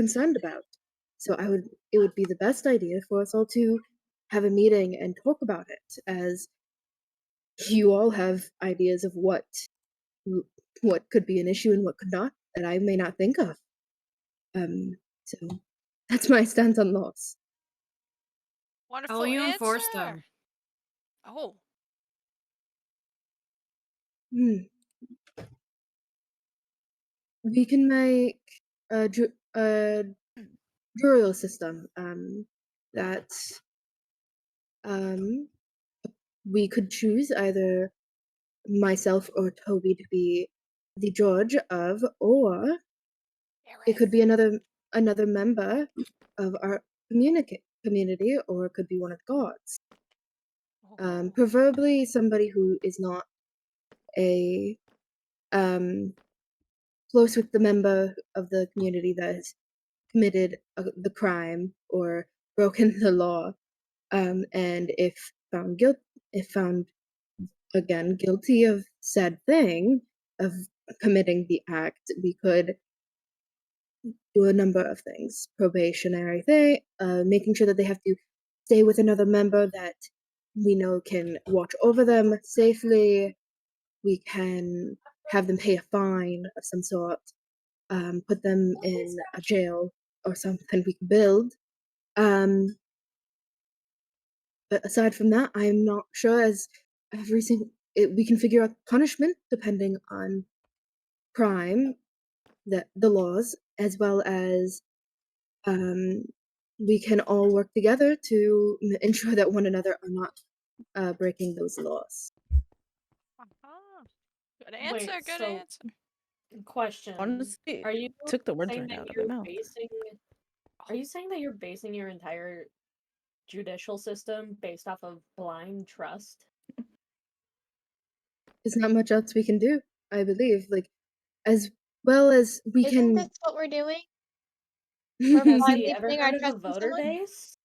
concerned about. So it would be the best idea for us all to have a meeting and talk about it, as you all have ideas of what could be an issue and what could not that I may not think of. So that's my stance on laws. How will Wonderful you enforce answer. them? Oh, Hmm. We can make a jurial system that um, we could choose either myself or Toby to be the judge of, or it could be another member of our community, or it could be one of the gods. Oh. Preferably somebody who is not a close with the member of the community that has committed the crime or broken the law. And if found again guilty of said thing of committing the act, we could do a number of things. Probationary thing, making sure that they have to stay with another member that we know can watch over them safely. We can have them pay a fine of some sort, put them in a jail or something we can build. But aside from that, I'm not sure, as we can figure out punishment depending on crime, the laws, as well as um, we can all work together to ensure that one another are not breaking those laws. Uh-huh. Good Wait, answer. Good so answer. question. Honestly, Are you took the words saying right that out of my you're mouth. basing are you saying that you're basing your entire judicial system based off of blind trust? There's not much else we can do, I believe. Like, as well as we Isn't can. this what we're doing? We're Bestie, blindly ever putting our heard of a trust in voter someone? base?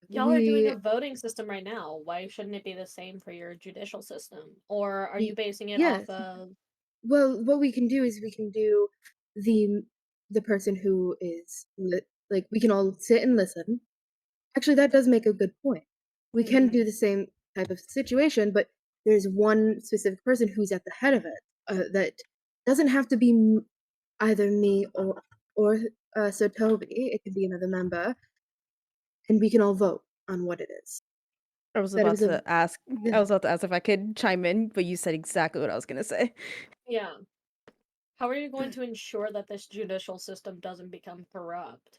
Y'all are doing we a voting system right now. Why shouldn't it be the same for your judicial system? Or are you basing it yes. off of Well, what we can do is we can do the the person who is like, we can all sit and listen. Actually, that does make a good point. We can do the same type of situation, but there's one specific person who's at the head of it. That doesn't have to be either me or Sir Toby. It could be another member, and we can all vote on what it is. I was That it about was a to ask. I was about to ask if I could chime in, but you said exactly what I was gonna say. yeah. How are you going to ensure that this judicial system doesn't become corrupt?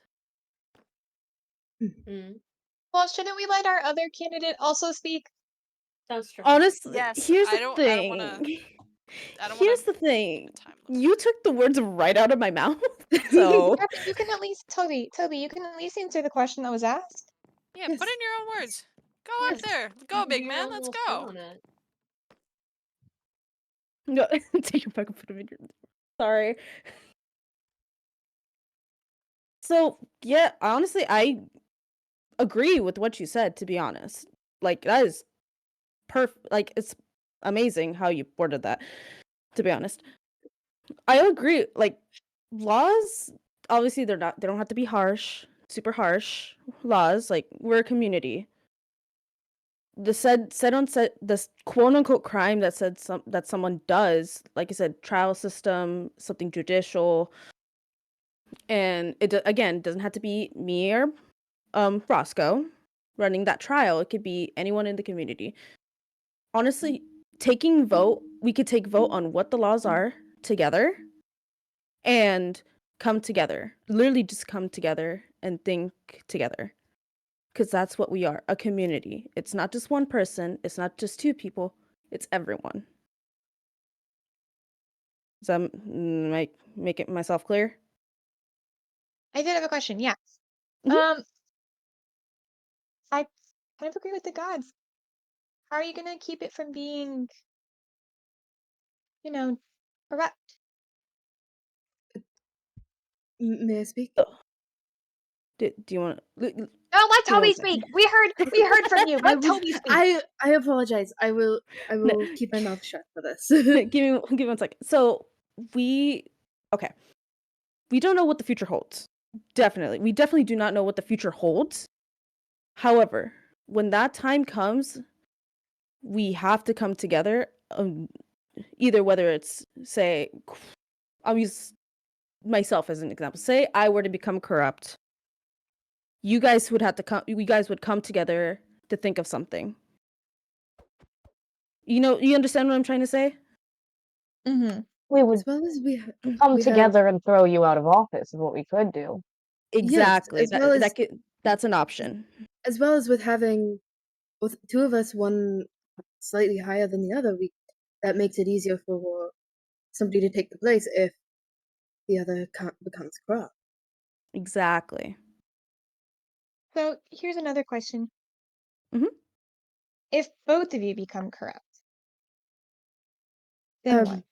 Mm, Well, shouldn't we let our other candidate also speak? that's true. Honestly, Yes, here's I the don't. I don't want thing. to. I don't want Here's to the thing. a time limit. You took the words right out of my mouth. So Yeah, but you can at least, Toby, you can at least answer the question that was asked. Yeah, Yes. put in your own words. Go up Yes. there. You Go, can do big your man. own Let's little spin go. on it. no, take your back and put them in your. Sorry. So yeah, honestly, I agree with what you said. To be honest, like that is perfect. Like it's amazing how you worded that. To be honest, I agree. Like laws, obviously they don't have to be harsh, super harsh laws. Like we're a community. This quote unquote crime that someone does, like I said, trial system, something judicial, and again doesn't have to be me or Roscoe running that trial. It could be anyone in the community. Honestly, we could take vote on what the laws are together and come together. Literally just come together and think together. Because that's what we are, a community. It's not just one person, it's not just two people, it's everyone. Does that make it myself clear? I did have a question, yes. Mhm. I kind of agree with the gods. How are you gonna keep it from being, you know, corrupt? May I speak? Do you want to? No, let Give me one Toby second. speak. We heard from you. I Let was. Toby speak. I apologize. I will. I No, will keep my mouth shut for this. give me 1 second. So we okay. we don't know what the future holds. Definitely. We definitely do not know what the future holds. However, when that time comes, we have to come together. Either whether it's, say, I'll use myself as an example. Say I were to become corrupt. You guys would come together to think of something. You understand what I'm trying to say? Mm-hmm. We would As well as come we have together and throw you out of office is what we could do. Exactly. as well as That's an option. as well as with having both two of us, one slightly higher than the other, that makes it easier for somebody to take the place if the other becomes corrupt. Exactly. So here's another question. Mhm. If both of you become corrupt, then what?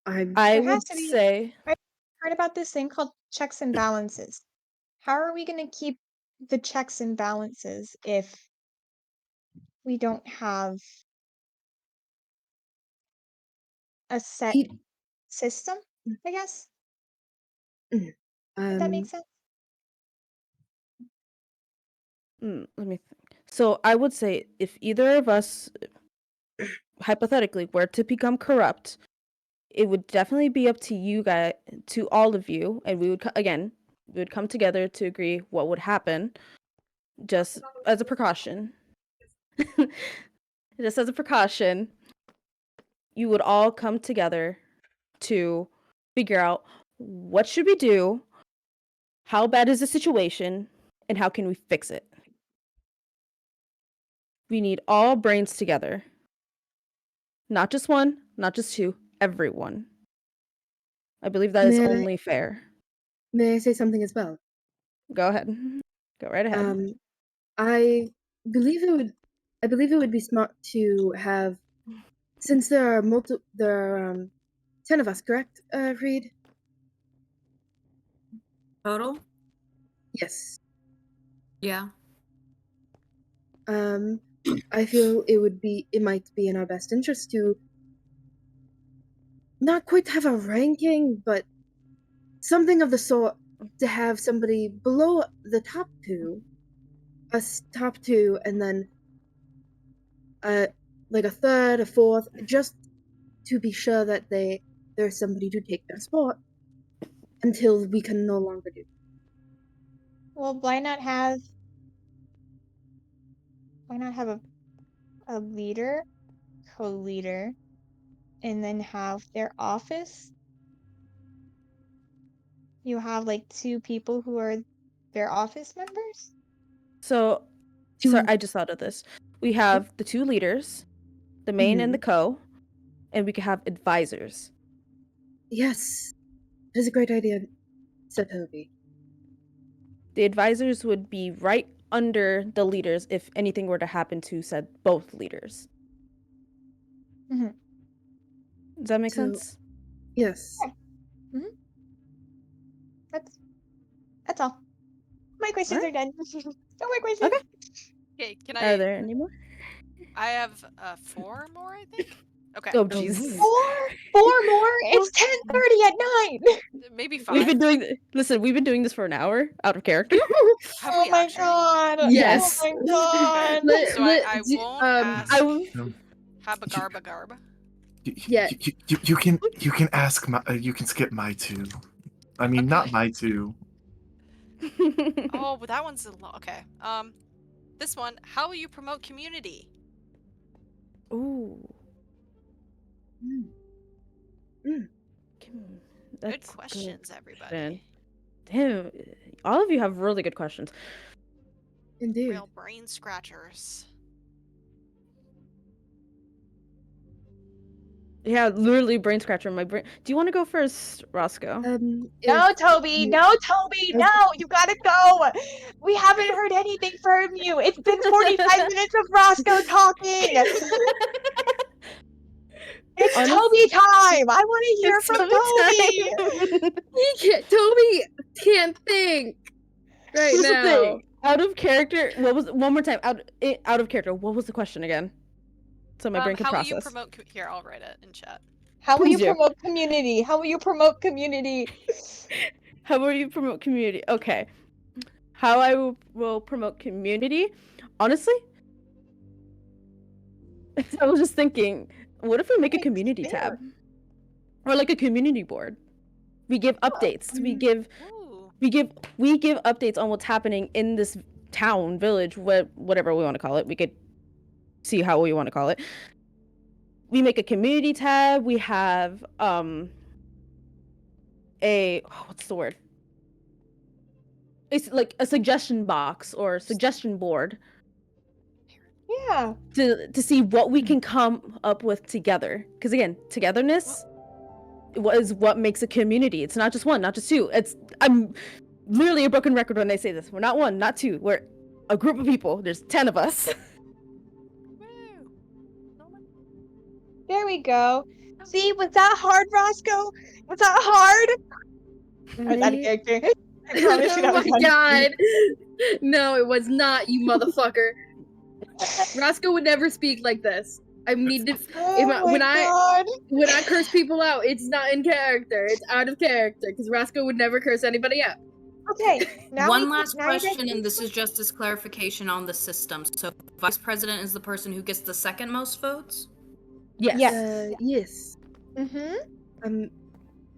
I'm I There has would to be. say I heard about this thing called checks and balances. How are we going to keep the checks and balances if we don't have a set Eat- system, I guess? mm, If that makes sense? let me think. So I would say if either of us hypothetically were to become corrupt, it would definitely be up to you guys, to all of you, and we would come together to agree what would happen, just as a precaution. Just as a precaution, you would all come together to figure out what should we do, how bad is the situation, and how can we fix it. We need all brains together. Not just one, not just two, everyone. I believe that is May I, only fair. may I say something as well? Go ahead. Go right ahead. I believe it would be smart to have, since there are 10 of us, correct, Reed? Total? Yes. Yeah. I feel it might be in our best interest to not quite have a ranking, but something of the sort, to have somebody below the top two, us top two, and then like a third, a fourth, just to be sure that there's somebody to take their spot until we can no longer do. Well, why not have a leader, co-leader, and then have their office? You have like two people who are their office members? So, sorry, I just thought of this. We have the two leaders, the main and the co, and we could have advisors. Yes, that is a great idea, said Toby. The advisors would be right under the leaders if anything were to happen to said both leaders. Mm-hmm. Does that make So, sense? yes. Yeah. Mm-hmm. That's all. My questions are done. No more questions. Okay. Okay, can Are there any more? I have 4 more, I think. Okay. Oh, jeez. Four more? It's 10:30 at night. Maybe 5. We've been doing this for an hour out of character. Have Oh we my actually? god. Yes. Oh my god. So I won't ask Habagarba Garb. Yeah. You can ask you can skip my 2. I mean, not my 2. Oh, but that one's a lot. Okay. This one. How will you promote community? Ooh. Good questions, everybody. Man. Damn, all of you have really good questions. Indeed. Real brain scratchers. Yeah, literally brain scratcher in my brain. Do you want to go first, Roscoe? No, Toby. No, Toby. No, you gotta go. We haven't heard anything from you. It's been 45 minutes of Roscoe talking. It's Toby time. I want to hear from Toby. Toby can't think right Here's the now. thing. Out of character. What was one more time? Out of character. What was the question again? So my brain can How will process. you promote? Here, I'll write it in chat. How will Please you do. promote community? How will you promote community? How will you promote community? Okay. How I will promote community? Honestly, I was just thinking, what if we make a Wait, community fair. tab? Or like a community board. We give updates. We give Ooh. we give updates on what's happening in this town, village, whatever we want to call it. We could see how we want to call it. We make a community tab. We have what's the word? It's like a suggestion box or suggestion board Yeah. to see what we can come up with together. Because again, togetherness is what makes a community. It's not just one, not just two. I'm literally a broken record when I say this. We're not one, not two. We're a group of people. There's 10 of us. Woo. There we go. See, was that hard, Roscoe? Was that hard? I was out of I- character. I promise you that oh was my out of god! No, it was not, you motherfucker. Roscoe would never speak like this. I need to. Oh my When god. I curse people out, it's not in character. It's out of character because Roscoe would never curse anybody out. Okay, now One we last now you guys question, can and this is just as clarification on the system. So, vice president is the person who gets the second most votes? Yes. Yes. Mm-hmm.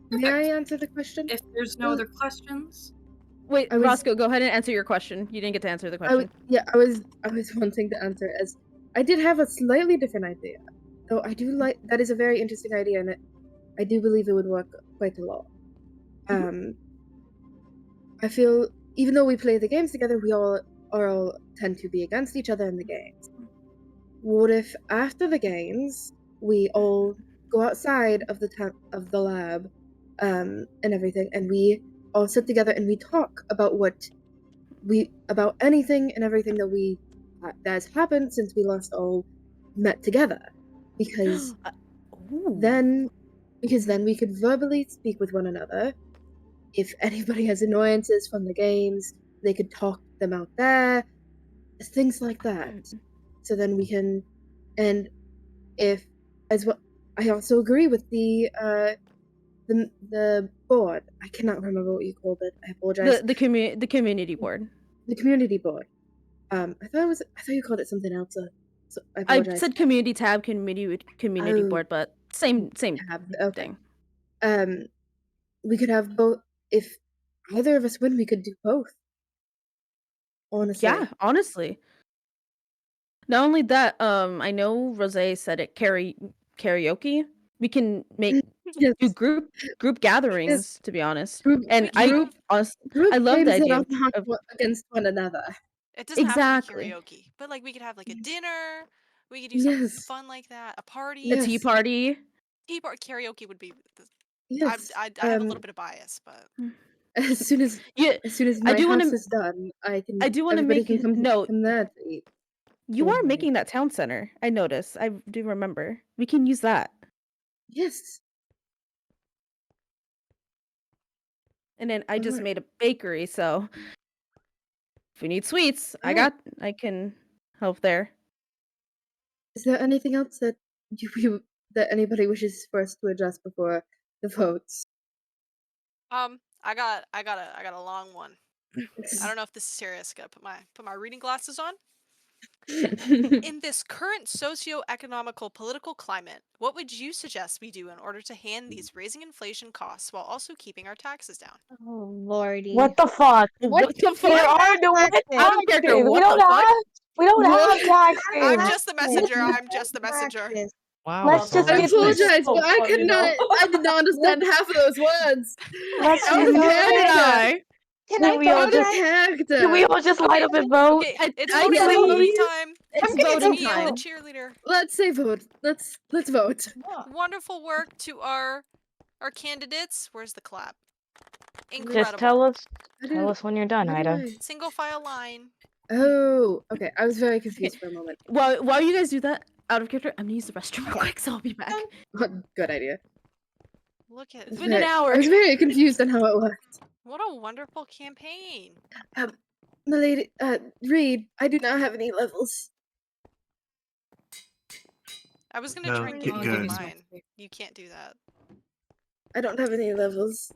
May I answer the question? If there's no other questions. Wait, I was- Roscoe, go ahead and answer your question. You didn't get to answer the question. I was wanting to answer as I did have a slightly different idea. Though I do like that is a very interesting idea, and I do believe it would work quite a lot. I feel even though we play the games together, we all tend to be against each other in the games. What if after the games we all go outside of the lab, and everything, and we all sit together and we talk about about anything and everything that has happened since we last all met together, because Ooh. then we could verbally speak with one another. If anybody has annoyances from the games, they could talk them out there, things like that. So then we can, and if as well, I also agree with the board. I cannot remember what you called it. I apologize. The community board. The community board. I thought you called it something else. So I I apologize. said community tab, community Oh. board, but same Okay. thing. We could have both. If either of us win, we could do both. Honestly. Yeah, honestly. Not only that, I know Rose said it karaoke. We can make Yes. do group gatherings, to be honest. Group- And group- I love games the idea that are not of against one another. It doesn't have Exactly. to be karaoke, but like we could have like a dinner. We could do something Yes. fun like that. A party. a tea Yes. party. Tea party karaoke would be. Yes. I have a little bit of bias, but As soon as Yeah, my I do house wanna- is done, I do wanna everybody make can come note. come there to eat. You Oh are my. making that town center. I noticed. I do remember. We can use that. Yes. And then I just Alright. made a bakery, so if we need sweets, I can help there. Is there anything else that that anybody wishes for us to address before the votes? I got a long one. I don't know if this is serious. Gotta put my reading glasses on. In this current socio-economical political climate, what would you suggest we do in order to hand these raising inflation costs while also keeping our taxes down? Oh lordy. What the fuck? What the There fuck? are no Out of character, Taxes. what the fuck? We don't What? have taxes. I'm just the messenger. I'm just the messenger. Wow. Let's just I get apologize, but I did not understand half of those words. Let's Out of just character. Can I Can we all vote Out of just- character. Can we all just light up and vote? Okay, it's I voting guess- time. Voting time. It's I'm gonna voting Me, I'm the time. cheerleader. Let's say vote. Let's vote. Wonderful work to our candidates. Where's the clap? Incredible. Just tell us How do- when you're done, how do Ida. I- Single file line. Oh, okay. I was very confused for a moment. While you guys do that, out of character, I'm gonna use the restroom real quick, so I'll be back. Good idea. Look at It's it. been an hour. I was very confused on how it worked. What a wonderful campaign. Milady, Reed, I do not have any levels. I was gonna No, try and get give you good. mine. You can't do that. I don't have any levels,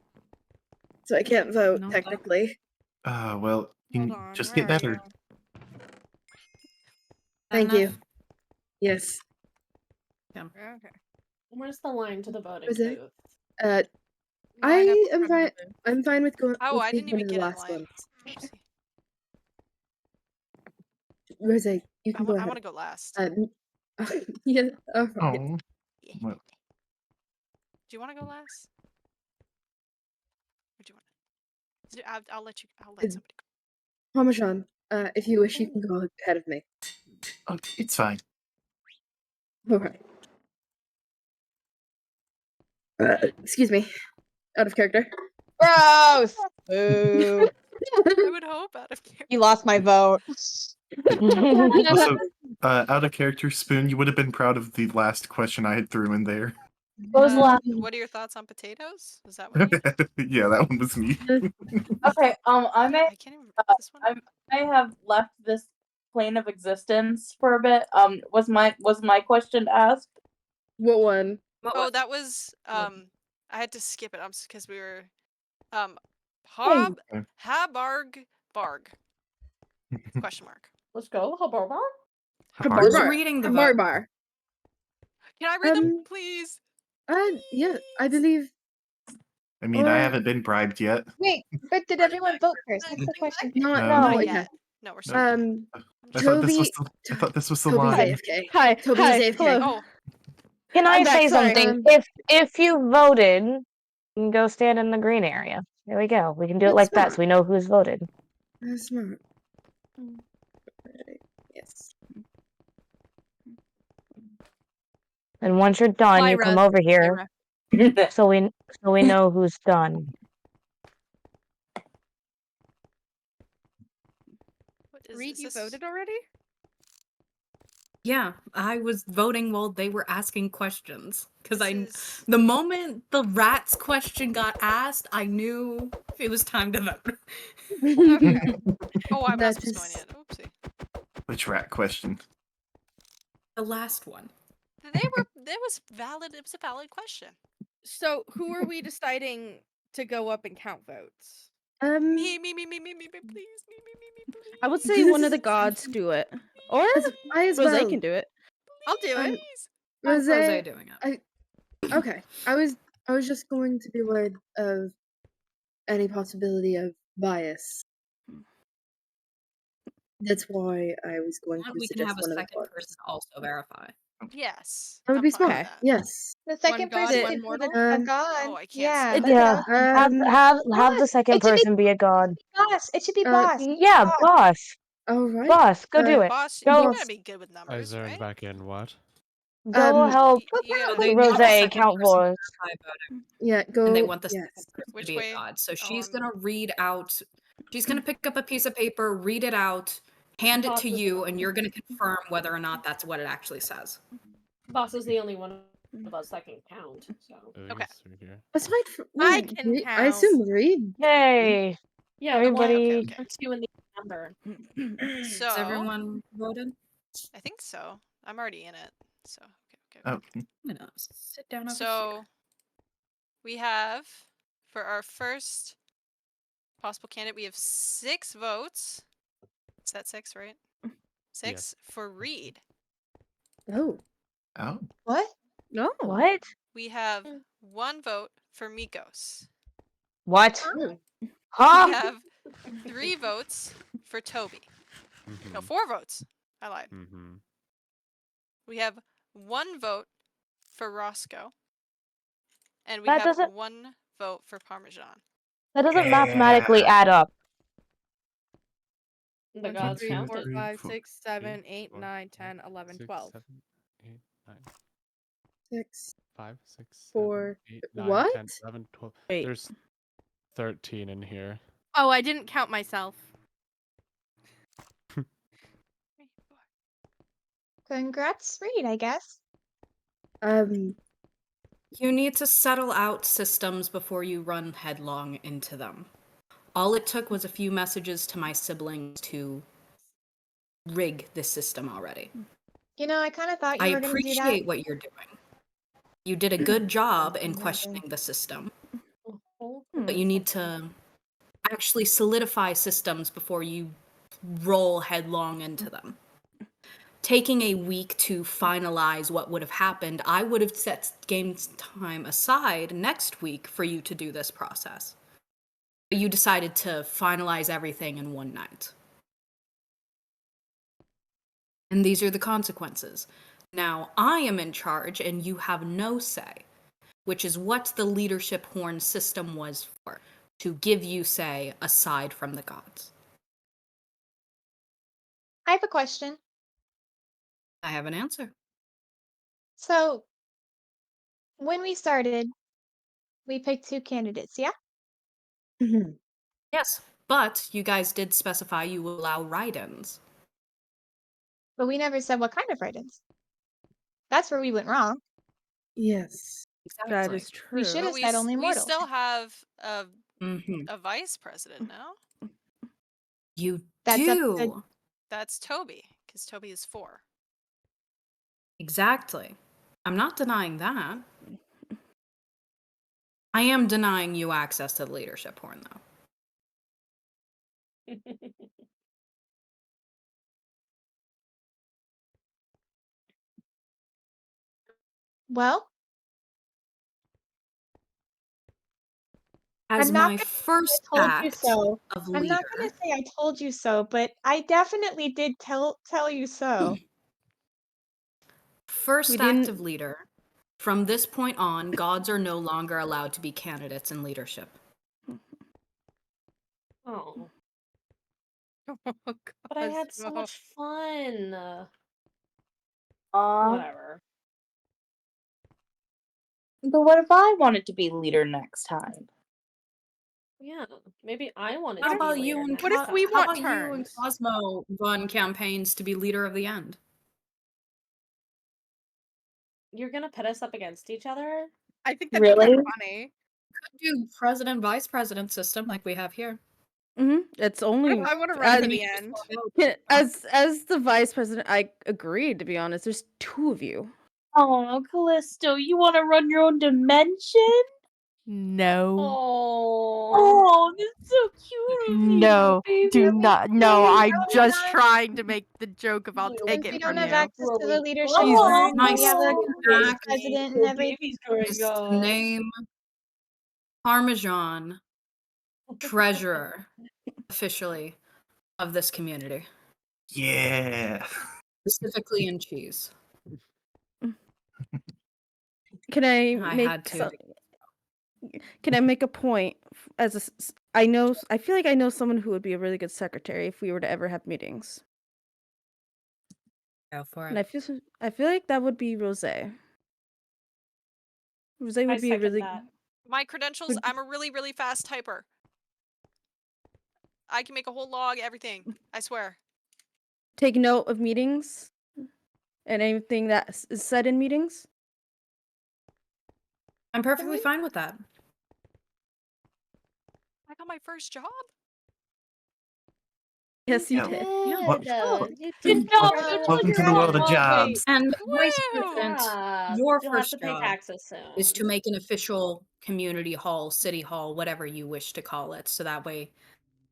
so I can't vote No. technically. Well, you Hold can on, just where get are you? better. Thank you. Yes. Okay. Where's the line to the voting Was it? booth? Uh, Line up I am from fine. the- I'm fine with going Oh, with I being didn't one even of the get in last line. ones. Oopsie. Rose, you can go I ahead. want to go last. Yeah. All right. Oh, well, Do you want to go last? Or do you want? I'll let you. I'll let Is- somebody go. Parmesan, if you wish, you can go ahead of me. oh, it's fine. All right. Excuse me. Out of character. Gross. Boo. I would hope out of character. You lost my vote. Also, out of character, Spoon, you would have been proud of the last question I had threw in there. What was the last? What are your thoughts on potatoes? Is that what you? Yeah, that one was me. Okay, I may I can't even read this one. I have left this plane of existence for a bit. Was my question asked? What one? Oh, that was I had to skip it. Because we were Hey. Habarg Barg question mark. Let's go, Habarbar. Habarbar. Who's reading the Bar vote? bar. Can I read them, please? Yeah, I believe. I mean, I Or- haven't been bribed yet. Wait, but did everyone vote first? That's the question. Not, No. not No. yet. No, we're still. I thought this was Toby. the. I thought this was the Toby's line. AFK. Hi, Toby's hi, AFK. hello. Oh, Can I'm I back, say sorry. something? If you voted, you can go stand in the green area. There we go. We can do it That's like that, smart. so we know who's voted. That's smart. Right, yes. And once you're done, you come Lyra. over here, so we know who's done. what is Reed, this? you voted already? Yeah, I was voting while they were asking questions. Because This is- the moment the rats question got asked, I knew it was time to vote. Okay. Oh, I'm That not supposed to go in is- yet. Oopsie. Which rat question? The last one. That was valid. It was a valid question. So who are we deciding to go up and count votes? Me, please, me, please. I would say one of the gods do it, or I as Rose well. can do it. I'll do it. Please. Rose, Rose doing it. Okay. I was just going to be worried of any possibility of bias. That's why I was going to We can suggest have a one of the second gods. person also verify. Yes. That would I'm be fine with smart. that. Yes. The second god, person one could be mortal? a god. Oh, I can't Yeah, see. that's Yeah, awesome. have the Boss. second It should be person be a god. boss. It should be Uh, boss. Yeah, Boss. boss. All right. Boss, go do it. Boss, Go- you gotta be good with I numbers, zoned right? back in. What? Go help You gotta They Rose want the second count person to votes. verify voting, Yeah. Go. and they want the Yes. second person Which to be way? a god. So she's I'm- gonna read out. She's gonna pick up a piece of paper, read it out, hand it Boss to is you, the- and you're gonna confirm whether or not that's what it actually says. Boss is the only one of us that can count. So Okay. Aside from I can I count. assume Reed. Yay! yeah, Everybody- Okay. That's you in the number. So Has everyone voted? I think so. I'm already in it. So okay. Oh, I'm gonna sit down over So here. we have for our first possible candidate, we have 6 votes. Is that 6, right? 6 for Reed. Oh. oh. What? No. What? We have 1 vote for Mikos. What? We Huh? have 3 votes for Toby. No, 4 votes. I lied. We have 1 vote for Roscoe. And we That have doesn't- 1 vote for Parmesan. That doesn't mathematically add up. The 1, 2, gods 3, 4, counted. 5, 6, 7, 8, 9, 10, 11, 12. 6, 5, 6, 4. 7, 8, 9, What? 10, 11, 12. Wait. There's 13 in here. Oh, I didn't count myself. Congrats, Reed, I guess. You need to settle out systems before you run headlong into them. All it took was a few messages to my siblings to rig this system already. You know, I kind of thought I you were going to do that. appreciate what you're doing. You did a good job in Nothing. questioning the system, Oh, but you need to actually solidify systems before you roll headlong into them. Taking a week to finalize what would have happened, I would have set game time aside next week for you to do this process. But you decided to finalize everything in one night. And these are the consequences. Now, I am in charge and you have no say, which is what the leadership horn system was for, to give you say aside from the gods. I have a question. I have an answer. So, when we started, we picked 2 candidates, yeah? Mhm. Yes, but you guys did specify you will allow write-ins. But we never said what kind of write-ins. That's where we went wrong. Yes. That Exactly. is We should true. But have said only we mortals. still have Mm-hmm. a vice president now. You That's up to do. That's Toby, because Toby is 4. Exactly. I'm not denying that. I am denying you access to the leadership horn, though. Well, As I'm not my gonna say first I told you act so. of I'm not leader, gonna say I told you so, but I definitely did tell you so. first We act didn't. of leader, from this point on, gods are no longer allowed to be candidates in leadership. Oh, Oh, but I had so Cosmo. much fun. Aw. Whatever. But what if I wanted to be leader next time? Yeah, maybe I wanted How to be about you leader and What next if we time. how want about you and turns? Cosmo run campaigns to be leader of the end? You're gonna pit us up against each other? I think that'd be kind Really? of funny. Do president vice president system like we have here. It's What only if I want to run as, for the end? as the vice president. I agreed. To be honest, there's 2 of you. Oh, Callisto, you want to run your own dimension? No. Oh, Oh, that's so cute of you, No, baby. do Since not. we No, I'm don't just have trying to make the joke about you take since it we from don't have you. access to the really leadership Jesus, horn, my we have a second vice act president and everything. is to name Parmesan treasurer officially of this community, Yeah. specifically in cheese. Can I I make had to. Can I make a point as I feel like I know someone who would be a really good secretary if we were to ever have meetings. Go for And it. I feel like that would be Rose. Rose I would be a second really that. My credentials, I'm a really, really fast typer. I can make a whole log, everything. I swear. take note of meetings and anything that is said in meetings. I'm perfectly fine with that. I got my first job. Yes, you Yeah. did. What- You Good did job, good. Welcome to the world of Oh, jobs. And vice Woo! president, yeah. your You'll have first to pay job taxes soon. is to make an official community hall, city hall, whatever you wish to call it. So that way,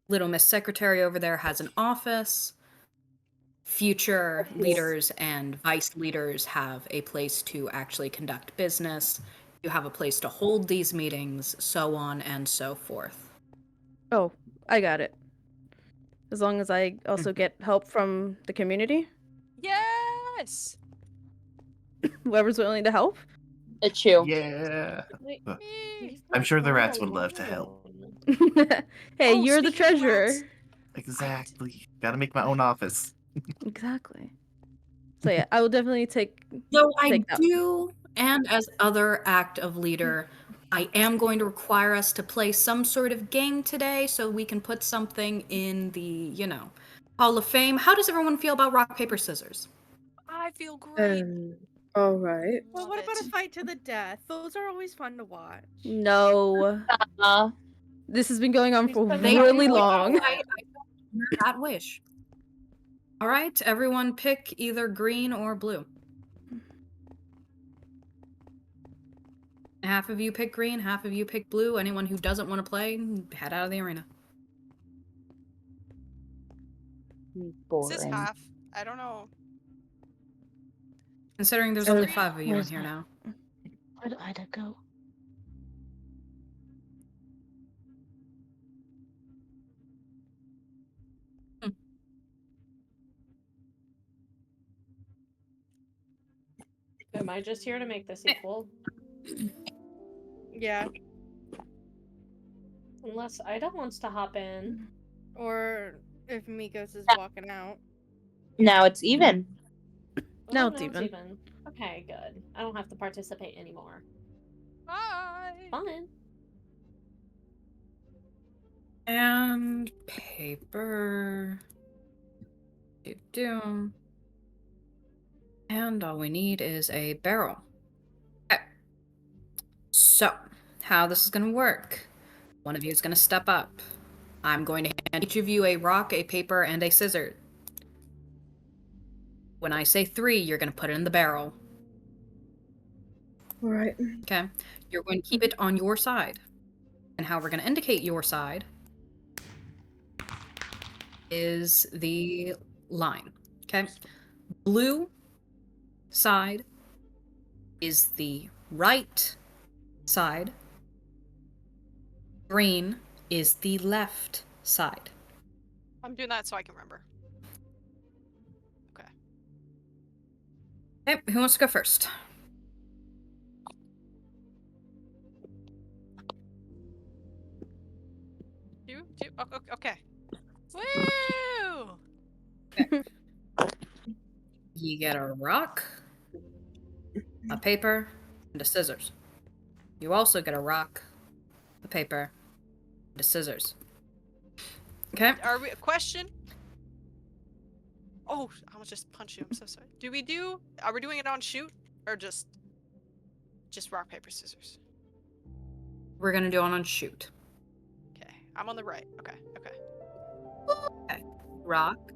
Little Miss Secretary over there has an office. Future leaders and vice leaders have a place to actually conduct business. You have a place to hold these meetings, so on and so forth. Oh, I got it. As long as I also Mhm. get help from the community, Yes! whoever's willing to help. It's you. Yeah. Wait, But Me. leave I'm my sure the phone rats would love to help. alone. Hey, Oh, you're the speaking of treasurer. rats, Exactly. Gotta make my own office. Exactly. So yeah, I will definitely take Though I take that. do, and as other act of leader, I am going to require us to play some sort of game today so we can put something in the, Hall of Fame. How does everyone feel about rock, paper, scissors? I feel great. All right. Well, Love what about it. a fight to the death? Those are always fun to watch. No. This has been going on She's for putting They it on really for do. an long. hour. I honor that wish. All right, everyone pick either green or blue. Half of you pick green, half of you pick blue. Anyone who doesn't want to play, head out of the arena. This is half. I don't know. Considering there's only 5 of you in here now. Where did Ida go? Am I just here to make this equal? Yeah. Unless Ida wants to hop in. Or if Mikos is walking out. Now it's even. Now Oh, it's even. Okay, good. I don't have to participate anymore. Bye. Fun. And paper. Do. And all we need is a barrel. Okay. So, how this is going to work. One of you is going to step up. I'm going to hand each of you a rock, a paper, and a scissors. When I say 3, you're going to put it in the barrel. All right. Okay? You're going to keep it on your side. And how we're going to indicate your side is the line. Okay? Blue side is the right side. Green is the left side. I'm doing that so I can remember. Okay. Okay, who wants to go first? You? Okay. Woo! You get a rock, a paper, and a scissors. You also get a rock, a paper, and a scissors. Okay? Are we question? Oh, I almost just punched you. I'm so sorry. Are we doing it on shoot or just rock paper scissors? We're gonna do it on shoot. Okay. I'm on the right. Okay. Okay. Rock,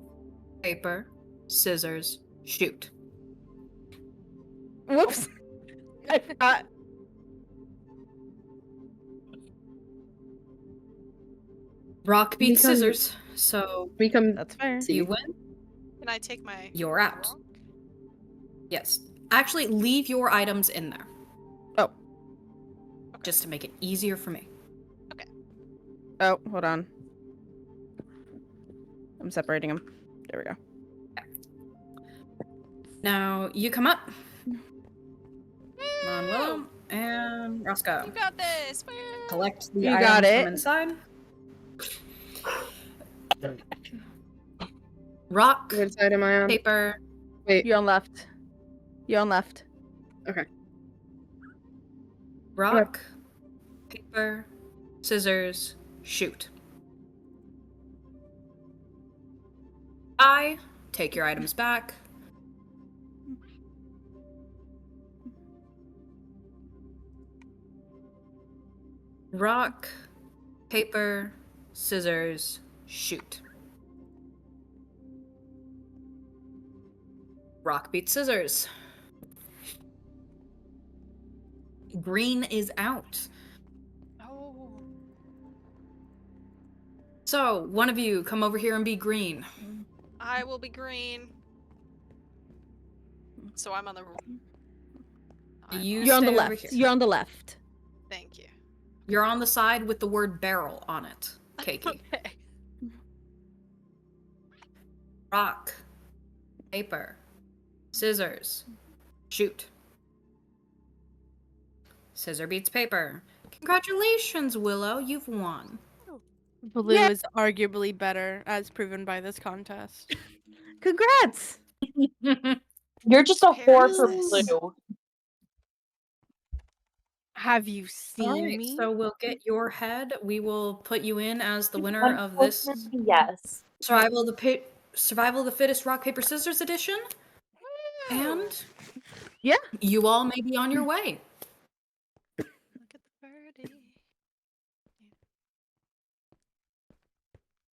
paper, scissors, shoot. Whoops. I forgot. Rock beats Become- scissors, so That's fair. you win. Can I take my You're out. rock? Yes. Actually, leave your items in there. Oh. Just to make it easier for me. Oh, hold on. I'm separating them. There we go. Now, you come up. Come on, Willow. And Roscoe. You got this. Woo! Collect the You items got it. from inside. Rock, What side am I on? paper. Wait. You're on left. You're on left. Okay. Rock, paper, scissors, shoot. Take your items back. Rock, paper, scissors, shoot. Rock beats scissors. Green is out. Oh. So, one of you come over here and be green. I will be green. So I'm on the. You're on the left. You're on the left. Thank you. You're on the side with the word barrel on it, Keiki. Okay. Rock, paper, scissors, shoot. Scissor beats paper. Congratulations, Willow, you've won. Blue is arguably better, as proven by this contest. Congrats! You're just a whore for Paris. blue. Have you seen Alright, me? so we'll get your head. We will put you in as the winner of this Unfortunately, yes. Survival of the Fittest Rock, Paper, Scissors edition. And Yeah. you all may be on your way. Look at the birdie.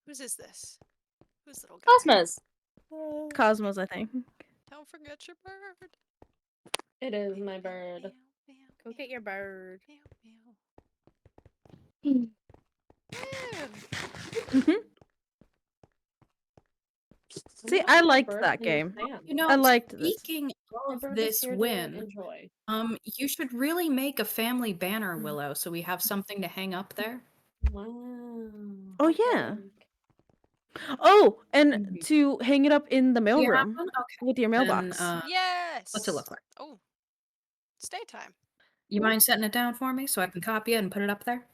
Whose is this? Who's little guy? Cosmos. Cosmos, I think. Don't forget your bird. It is my bird. Go get your bird. See, I liked that game. You know, I liked this. speaking My of bird is this here to win, enjoy. you should really make a family banner, Willow, so we have something to hang up there. Wow. Oh yeah. Oh, and to hang it up in the Do you have mailroom one? Okay. with your Then, mailbox. Yes. what's it look like? Oh, it's daytime. You mind setting it down for me so I can copy it and put it up there?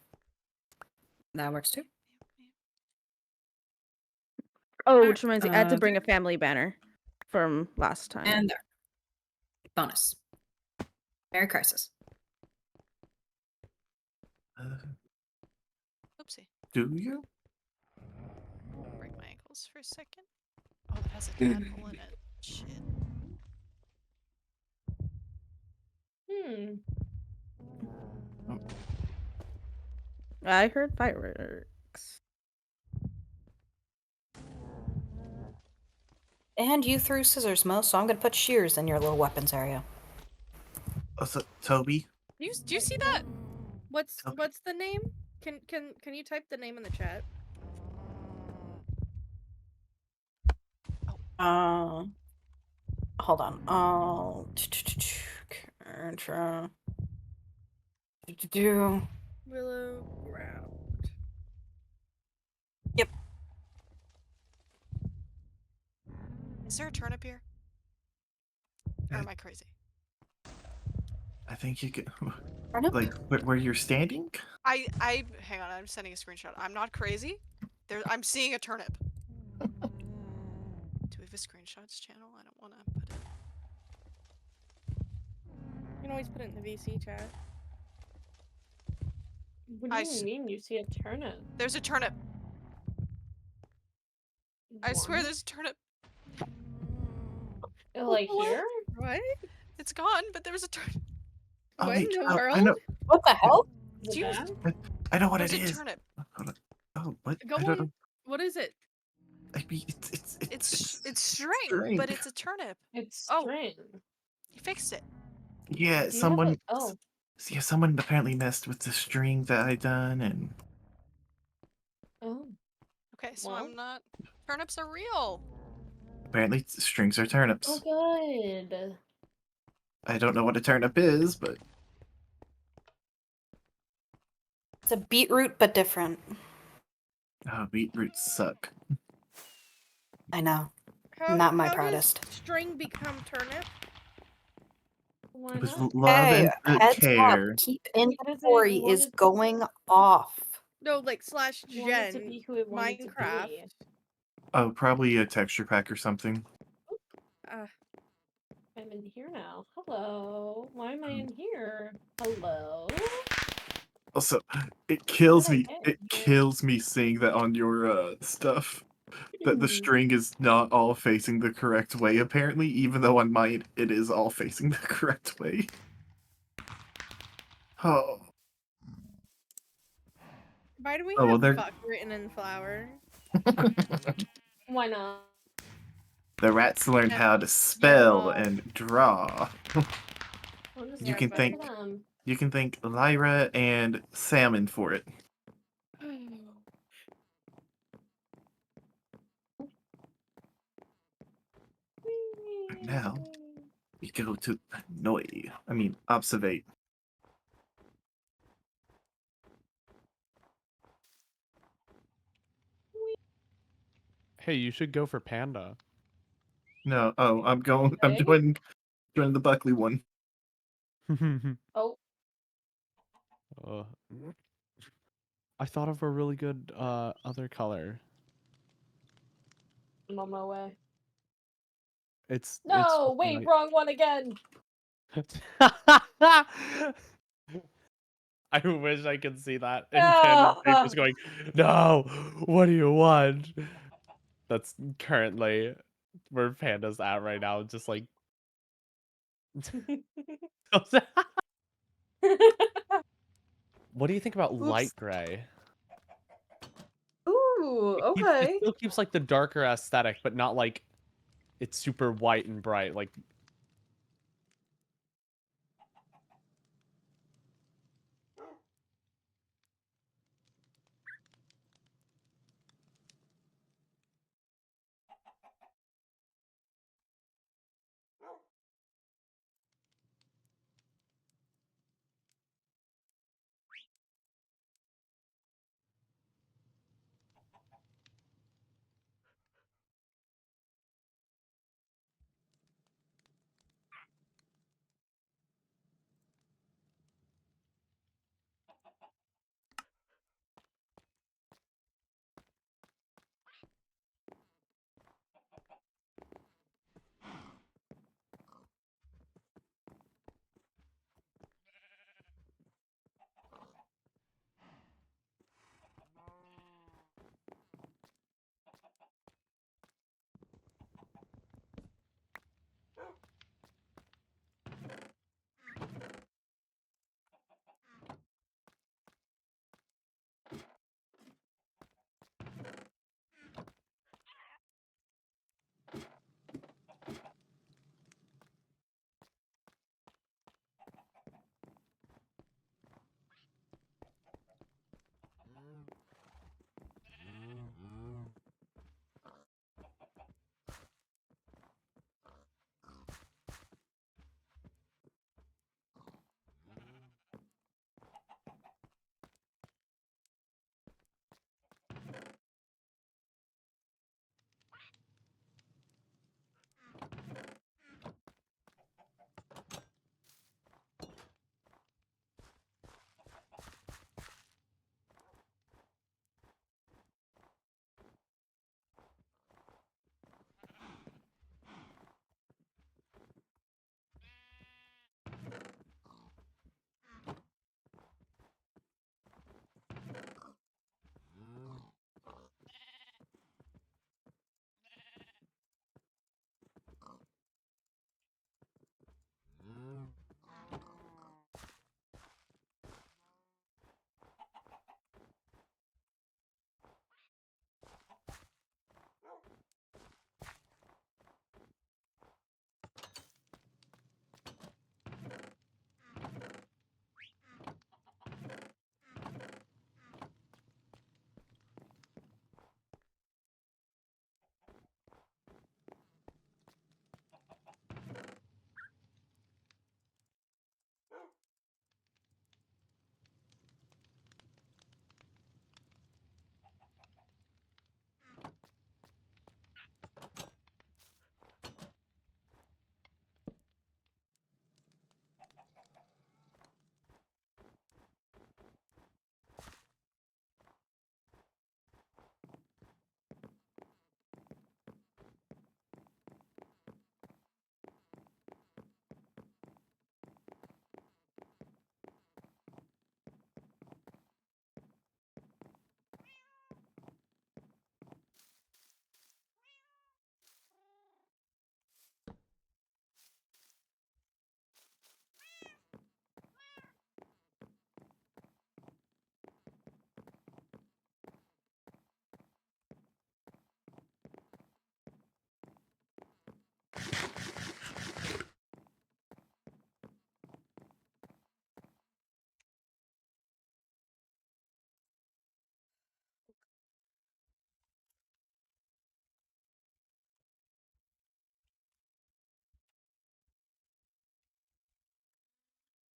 That works too. Oh, which reminds me, I had to Uh, bring a family banner from last time. And there. Bonus. Merry Crisis. Oopsie. Do you? Break my ankles for a second. Oh, it has a tadpole in it. Shit. I heard fireworks. And you threw scissors, Mo, so I'm gonna put shears in your little weapons area. So, Toby? Do you see that? What's the name? Can you type the name in the chat? Hold on. Willow ground. Yep. Is there a turnip here? Or am I crazy? I think you could. Turnip? Like, where you're standing? Hang on, I'm sending a screenshot. I'm not crazy. I'm seeing a turnip. Do we have a screenshots channel? I don't want to put it. You can always put it in the VC chat. What do you mean you see a turnip? There's a turnip. I swear there's a turnip. Like here? What? It's gone, but there was a turnip. Oh, What wait, in the I world? know. What the hell? Is it bad? I know what There's it a is. turnip. Hold on. Oh, what? Go I don't know. on. What is it? I mean, It's string, string. but it's a turnip. It's Oh. string. You fixed it. Yeah, Do you have someone. oh. Yeah, someone apparently messed with the string that I done, and Oh. Okay, so Well. I'm not. Turnips are real. apparently strings are turnips. Oh, good. I don't know what a turnip is, but It's a beetroot, but different. oh, beetroots suck. I know. How, Not my how proudest. does string become turnip? Why With not? love Hey, and heads care. up. Keep inventory is going off. No, like slash Want it to gen. be who it wanted to Minecraft. be. Oh, probably a texture pack or something. I'm in here now. Hello. Why am I in here? Hello. Also, it kills How did me. I get It here? kills me seeing that on your stuff. That the string is not all facing the correct way, apparently, even though on mine it is all facing the correct way. Oh. Why do we Oh, well, have they're- fuck written in flower? Why not? The rats learned how to spell and draw. You can thank Lyra and Salmon for it. Now we go to observate. Hey, you should go for Panda. No, I'm doing the Buckley one. Oh. I thought of a really good other color. I'm on my way. It's No, wait, light. wrong one again. I wish I could see that. And Panda's face was going, no, what do you want? That's currently where Panda's at right now. Just like. What do you think about light gray? Ooh, okay. It still keeps like the darker aesthetic, but not like it's super white and bright. Like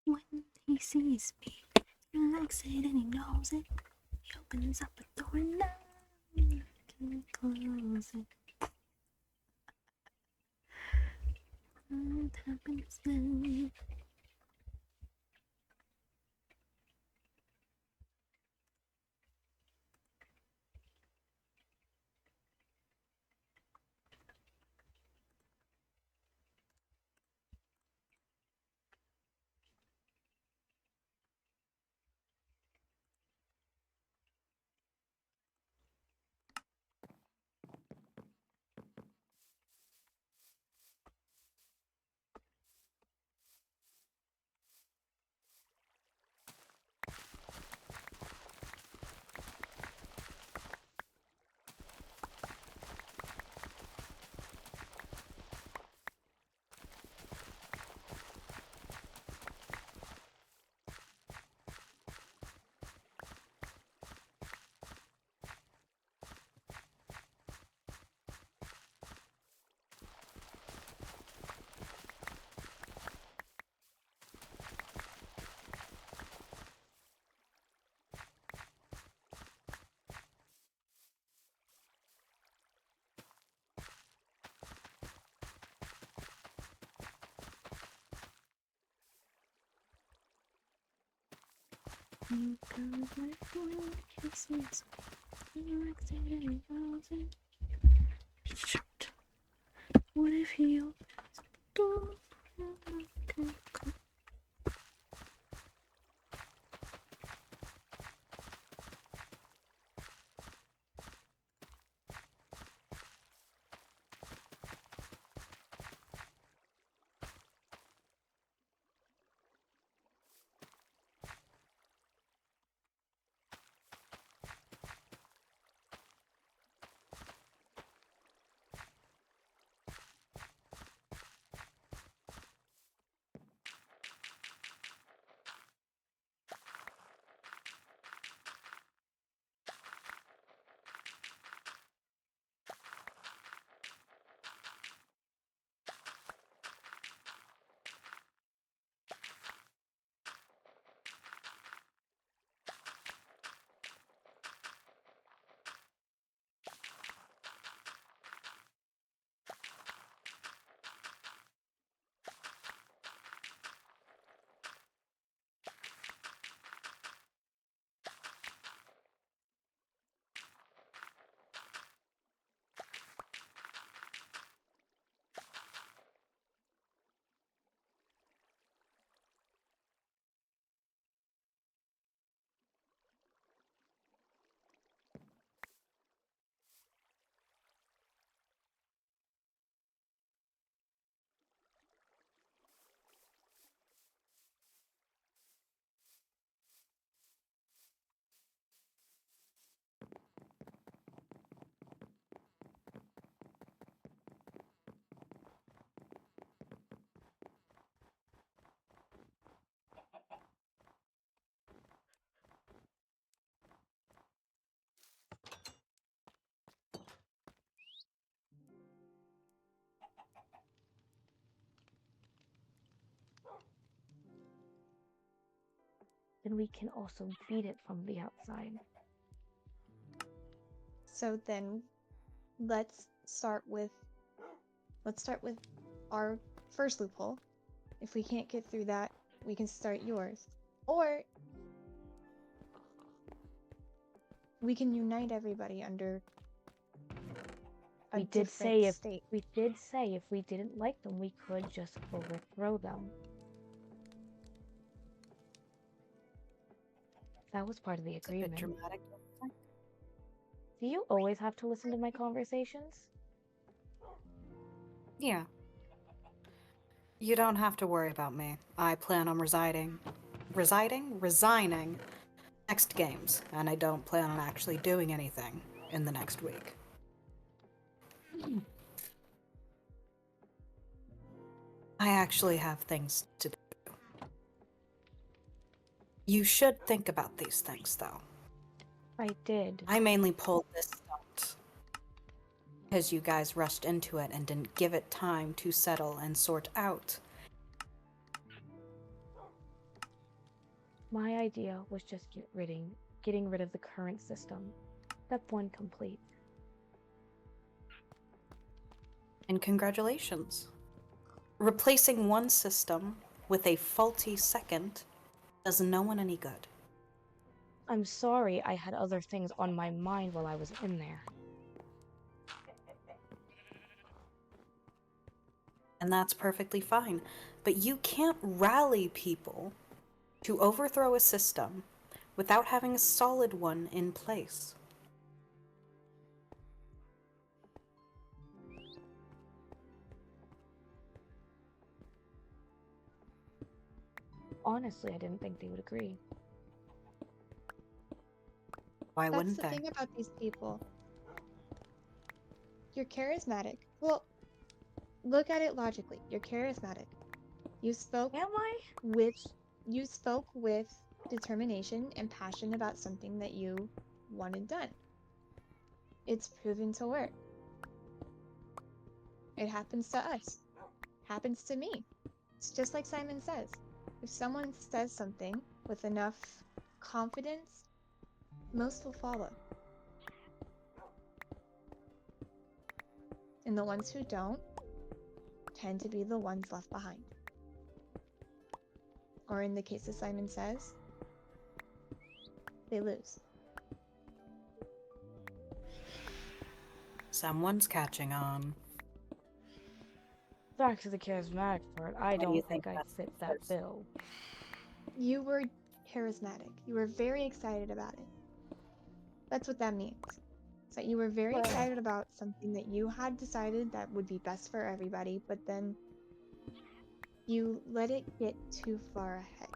when he sees me, he likes it and he knows it. He opens up a door and I can close it. What happens then? You come with one kisses me. Relax it and he knows it. Shoot. What if he opens the door? Then we can also feed it from the outside. So then let's start with our first loophole. If we can't get through that, we can start yours. Or we can unite everybody under a We did say different if state. we didn't like them, we could just overthrow them. That was part of the It's a bit agreement. dramatic. Do you always have to listen to my conversations? Yeah. You don't have to worry about me. I plan on resigning next games, and I don't plan on actually doing anything in the next week. I actually have things to do. You should think about these things, though. I did. I mainly pulled this stunt because you guys rushed into it and didn't give it time to settle and sort out. My idea was just getting rid of the current system. Step 1 complete. And congratulations. Replacing one system with a faulty second does no one any good. I'm sorry I had other things on my mind while I was in there. And that's perfectly fine. But you can't rally people to overthrow a system without having a solid one in place. Honestly, I didn't think they would agree. Why That's wouldn't the they? thing about these people. You're charismatic. Well, look at it logically. You're charismatic. You spoke Am I? you spoke with determination and passion about something that you wanted done. It's proven to work. It happens to us. Happens to me. It's just like Simon says. If someone says something with enough confidence, most will follow. And the ones who don't tend to be the ones left behind. Or in the case of Simon Says, they lose. Someone's catching on. Back to the charismatic part. I Why do you don't think think I that's fit the that case? bill. You were charismatic. You were very excited about it. That's what that means. It's that you were very excited about something that you had decided that would be best for everybody, but then you let it get too far ahead.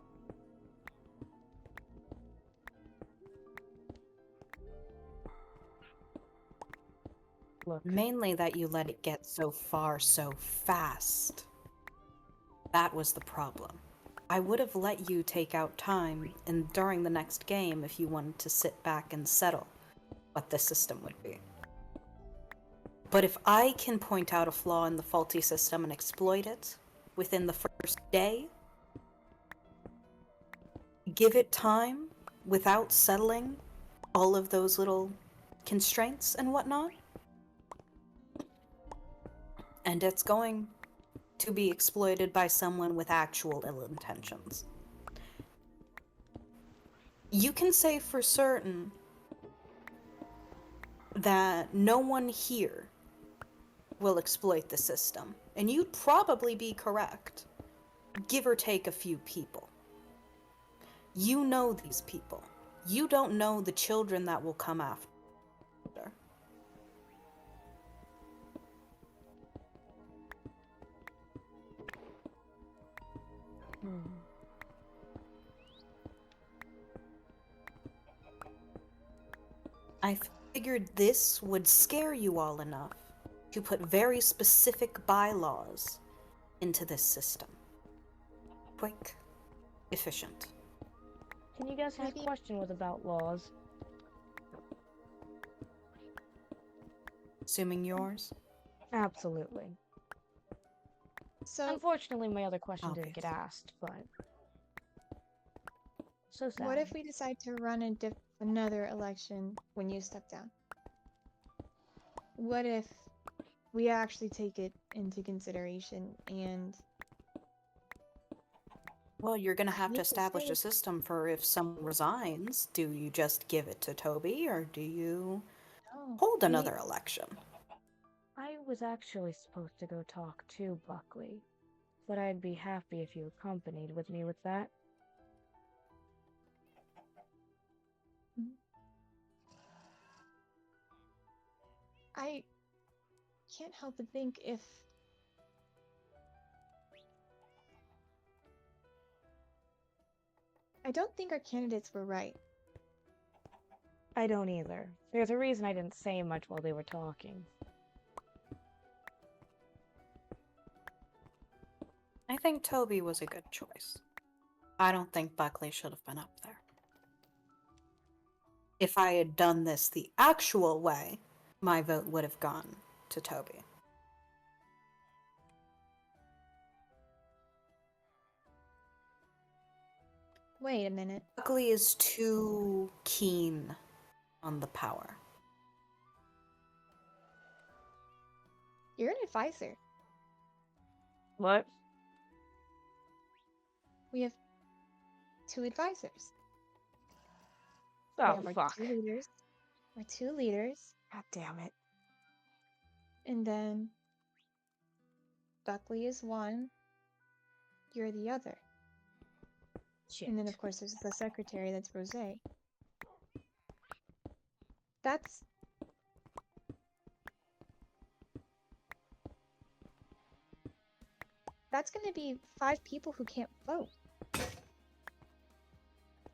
Look, Mainly that you let it get so far so fast. That was the problem. I would have let you take out time and during the next game if you wanted to sit back and settle what the system would be. But if I can point out a flaw in the faulty system and exploit it within the first day, give it time without settling all of those little constraints and whatnot, and it's going to be exploited by someone with actual ill intentions. You can say for certain that no one here will exploit the system, and you'd probably be correct, give or take a few people. You know these people. You don't know the children that will come after. I figured this would scare you all enough to put very specific bylaws into this system. Quick, efficient. can you guess his question was about laws? Assuming yours? Absolutely. So, unfortunately, my other question didn't get asked, but so sad. what if we decide to run another election when you step down? What if we actually take it into consideration and... Well, you're gonna have to Make establish a mistakes. system for if someone resigns. Do you just give it to Toby, or do you No, hold another election? I was actually supposed to go talk to Buckley, but I'd be happy if you accompanied with me with that. I can't help but think if... I don't think our candidates were right. I don't either. There's a reason I didn't say much while they were talking. I think Toby was a good choice. I don't think Buckley should have been up there. If I had done this the actual way, my vote would have gone to Toby. Wait a minute. Buckley is too keen on the power. You're an advisor. What? We have 2 advisors. Oh, we have our fuck. 2 leaders. Our 2 leaders. God damn it. And then Buckley is one. You're the other. Shit. And then of course there's the secretary, that's Rose. That's... That's gonna be 5 people who can't vote.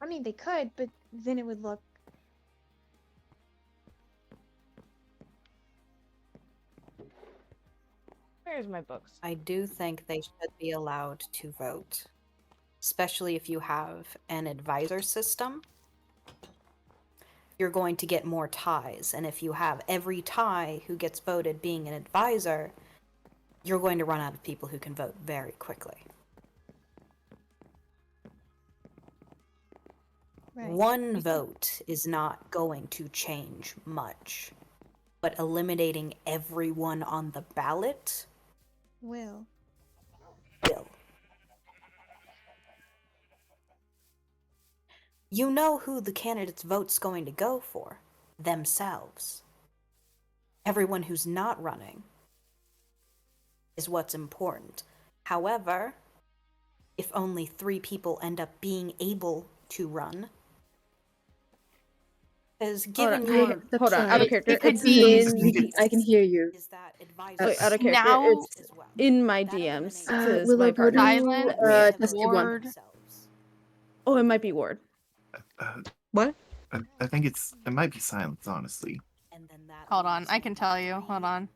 I mean, they could, but then it would look... Where's my books? I do think they should be allowed to vote, especially if you have an advisor system. You're going to get more ties, and if you have every tie who gets voted being an advisor, you're going to run out of people who can vote very quickly. Right. One vote is not going to change much, but eliminating everyone on the ballot will. You know who the candidate's vote's going to go for. Themselves. Everyone who's not running is what's important. However, if only 3 people end up being able to run, is given your hold on, out of character. It could It's be in. I can hear you. is that Wait, out of character. now It's in my DMs. Says Willow, my go to partner. test tube 1. Ward. Oh, it might be Ward. What? I think it might be silence, honestly. Hold on, I can tell you. Hold on.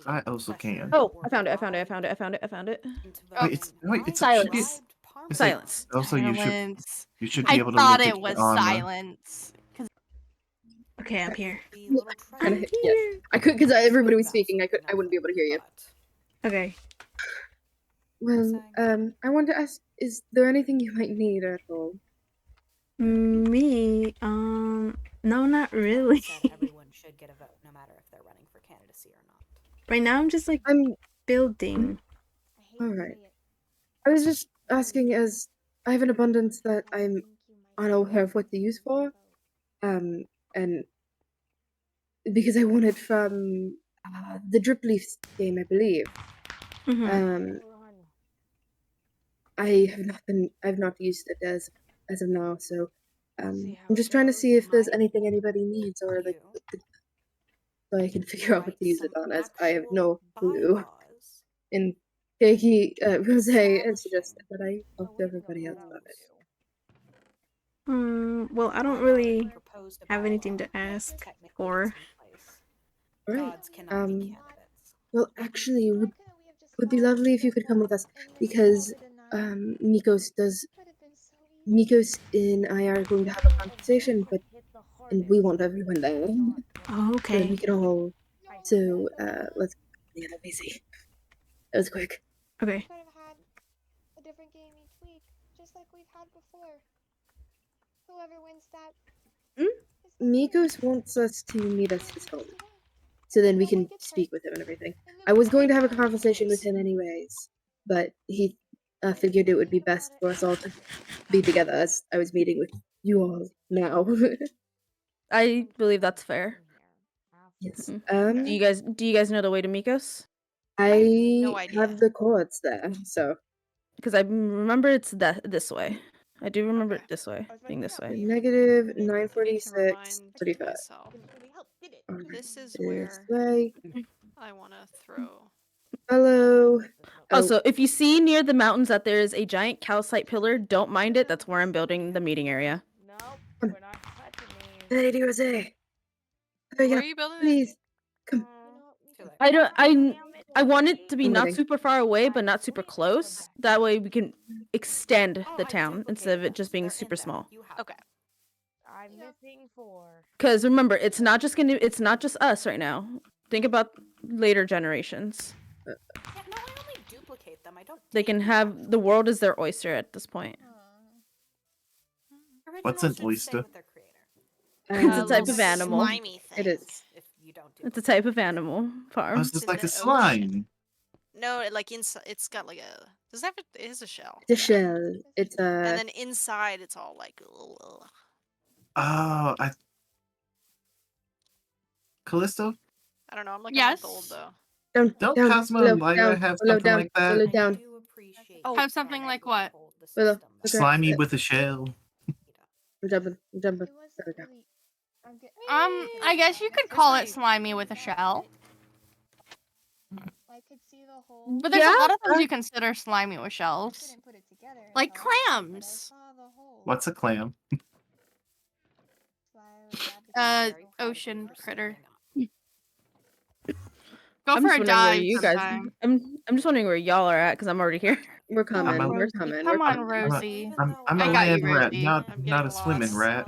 I also can. Oh, I found it. I found it. I found it. I found it. I found it. Wait, it's Silence. It's Silence. Also, Silence. you should be I able to thought look it at was your armor. silence. Okay, I'm here. Yes, I could because everybody was speaking. I wouldn't be able to hear you. Okay. Well, I wanted to ask: is there anything you might need at all? Me? No, not really. Everyone should get a vote, no matter if they're running for candidacy or not. Right now, I'm just like building. All right. I was just asking as I have an abundance that I'm unaware of what to use for, and because I won it from the Drip Leafs game, I believe. I've not used it as of now, so I'm just trying to see if there's anything anybody needs or like so I can figure out what to use it on, as I have no clue. And Keiki, Rose has suggested that I talk to everybody else about it. Well, I don't really have anything to ask for. Alright. Well, actually, it would be lovely if you could come with us because Nikos and I are going to have a conversation, and we want everyone there. Oh, So okay. we can all. So let's. Yeah, let me see. That was quick. Okay. Could have had a different game each week, just like we've had before. Whoever wins that. Nikos wants us to meet us his home, so then we can speak with him and everything. I was going to have a conversation with him anyways, but he figured it would be best for us all to be together as I was meeting with you all now. I believe that's fair. Yes. Do you guys know the way to Mikos? I No idea. have the chords there, so. Because I remember it's this way. I do remember it this way, being this way. Negative 946, 35. Myself. This is This where way. I want to throw. Hello. Also, if you see near the mountains that there is a giant calcite pillar, don't mind it. That's where I'm building the meeting area. Lady Rosé. Where are you building it? Please. Come. I want it to be I'm not waiting. super far away, but not super close. That way we can extend the town instead of it just being super small. Okay. I'm missing 4. Because remember, it's not just us right now. Think about later generations. Yeah, no, I only duplicate them. I don't. They can have the world as their oyster at this point. What's an oyster? It's a type of animal. Slimy thing. It is. It's a type of animal farm. Oh, it's just in like the a slime. No, like inside, it's got like a. Does that? It is a shell. The shell. It's And then inside, it's all like. Oh, Callisto? I don't know. I'm looking at the old Yes. though. Don't down, Cosmo below, and Lyra down, have below, something down, like that? below, down. Oh, Have something like what? Below. Okay. Slimy with a shell. I'm jumping. There we go. I guess you could call it slimy with a shell. I could see the hole. But there's a lot of things you consider slimy with shells. Put it together. Like clams. What's a clam? Ocean critter. I'm Go for just a wondering where dive you guys. sometime. I'm just wondering where y'all are at because I'm already here. We're coming. I'm We're a- coming. Come we're on, coming. Rosie. I'm I a got land you, rat, Rosie. not a swimming rat.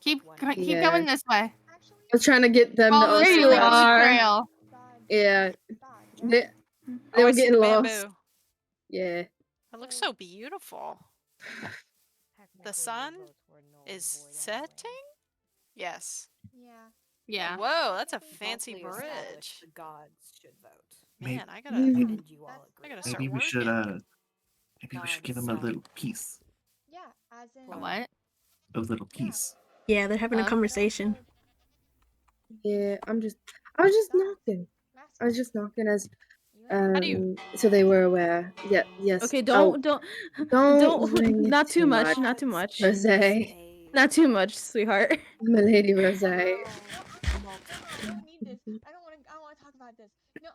Keep Yeah. going this way. I was trying to get them to Follow the also. you slimy are. trail. Yeah. They Oh, were I see getting the lost. bamboo. Yeah. It looks so beautiful. The sun is setting? Yes. Yeah. Yeah. Whoa, that's a fancy bridge. The gods should vote. Man, I gotta And you all agree. I gotta start Maybe we working. should maybe we should give him a little piece. Yeah. As in. What? a little piece. Yeah, they're having a conversation. Yeah, I was just knocking. I was just knocking as do you- so they were aware. Yeah, yes. Okay, Oh, don't don't bring it not too much, much. not too much. Rosé. Not too much, sweetheart. Milady Rosé. I don't need this. I don't want to talk about this. No.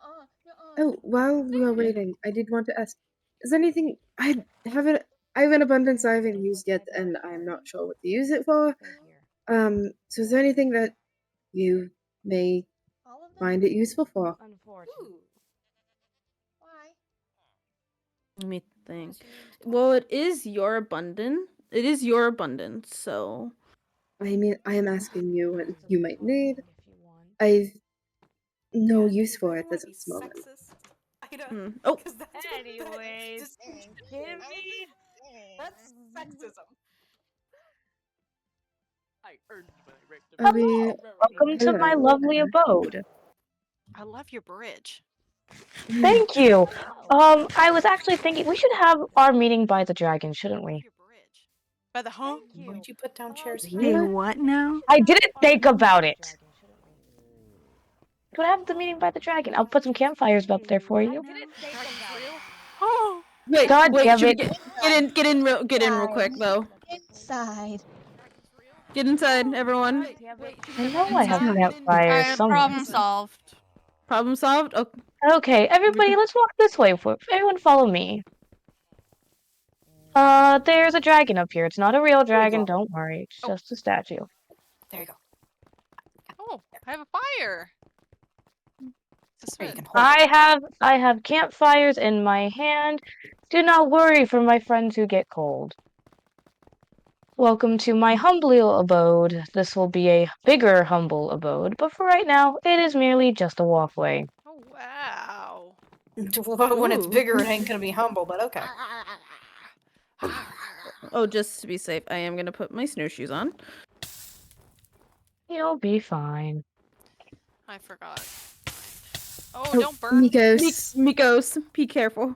Oh, while we are waiting, I did want to ask, is there anything I have an abundance I haven't used yet and I'm not sure what to use it for. So is there anything that you may find it useful for? Unfortunately. Why? Let me think. Well, it is your abundance. It is your abundance, so. I mean, I am asking you what you might need. I've no use for it at this moment. Oh. Anyways, give me. That's sexism. I earned my right to I mean, Welcome to my hello. lovely abode. I love your bridge. Thank you. I was actually thinking we should have our meeting by the dragon, shouldn't we? By the home? Why'd you put down chairs Hey, here? what now? I didn't think about it. Could I have the meeting by the dragon? I'll put some campfires up there for you. Oh, Wait, God wait, damn should we it. get in real quick though. Inside. Get inside, everyone. I know I have Inside. campfires somewhere. Problem solved. Problem solved? Okay. Okay, everybody, let's walk this way. Everyone follow me. There's a dragon up here. It's not a real dragon, don't worry. It's just a statue. There you go. Oh, I have a fire. There, you can hold I have campfires in my hand. Do not worry for my friends who get cold. Welcome to my humble abode. This will be a bigger humble abode, but for right now, it is merely just a walkway. Oh, wow. it. When it's bigger, it ain't gonna be humble, but okay. Oh, just to be safe, I am gonna put my snowshoes on. You'll be fine. I forgot. Oh, don't burn. Mikos, be careful.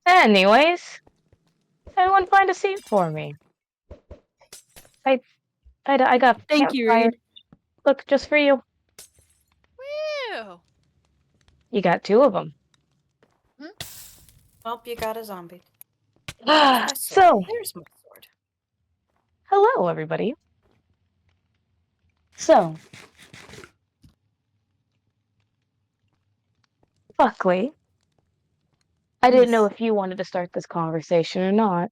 Anyways, everyone find a seat for me. I got Thank you, campfire. Reed. Look, just for you. Ew. You got 2 of them. Well, you got a zombie. So, There's my sword. hello, everybody. So, Buckley, I didn't know if you wanted to start this conversation or not.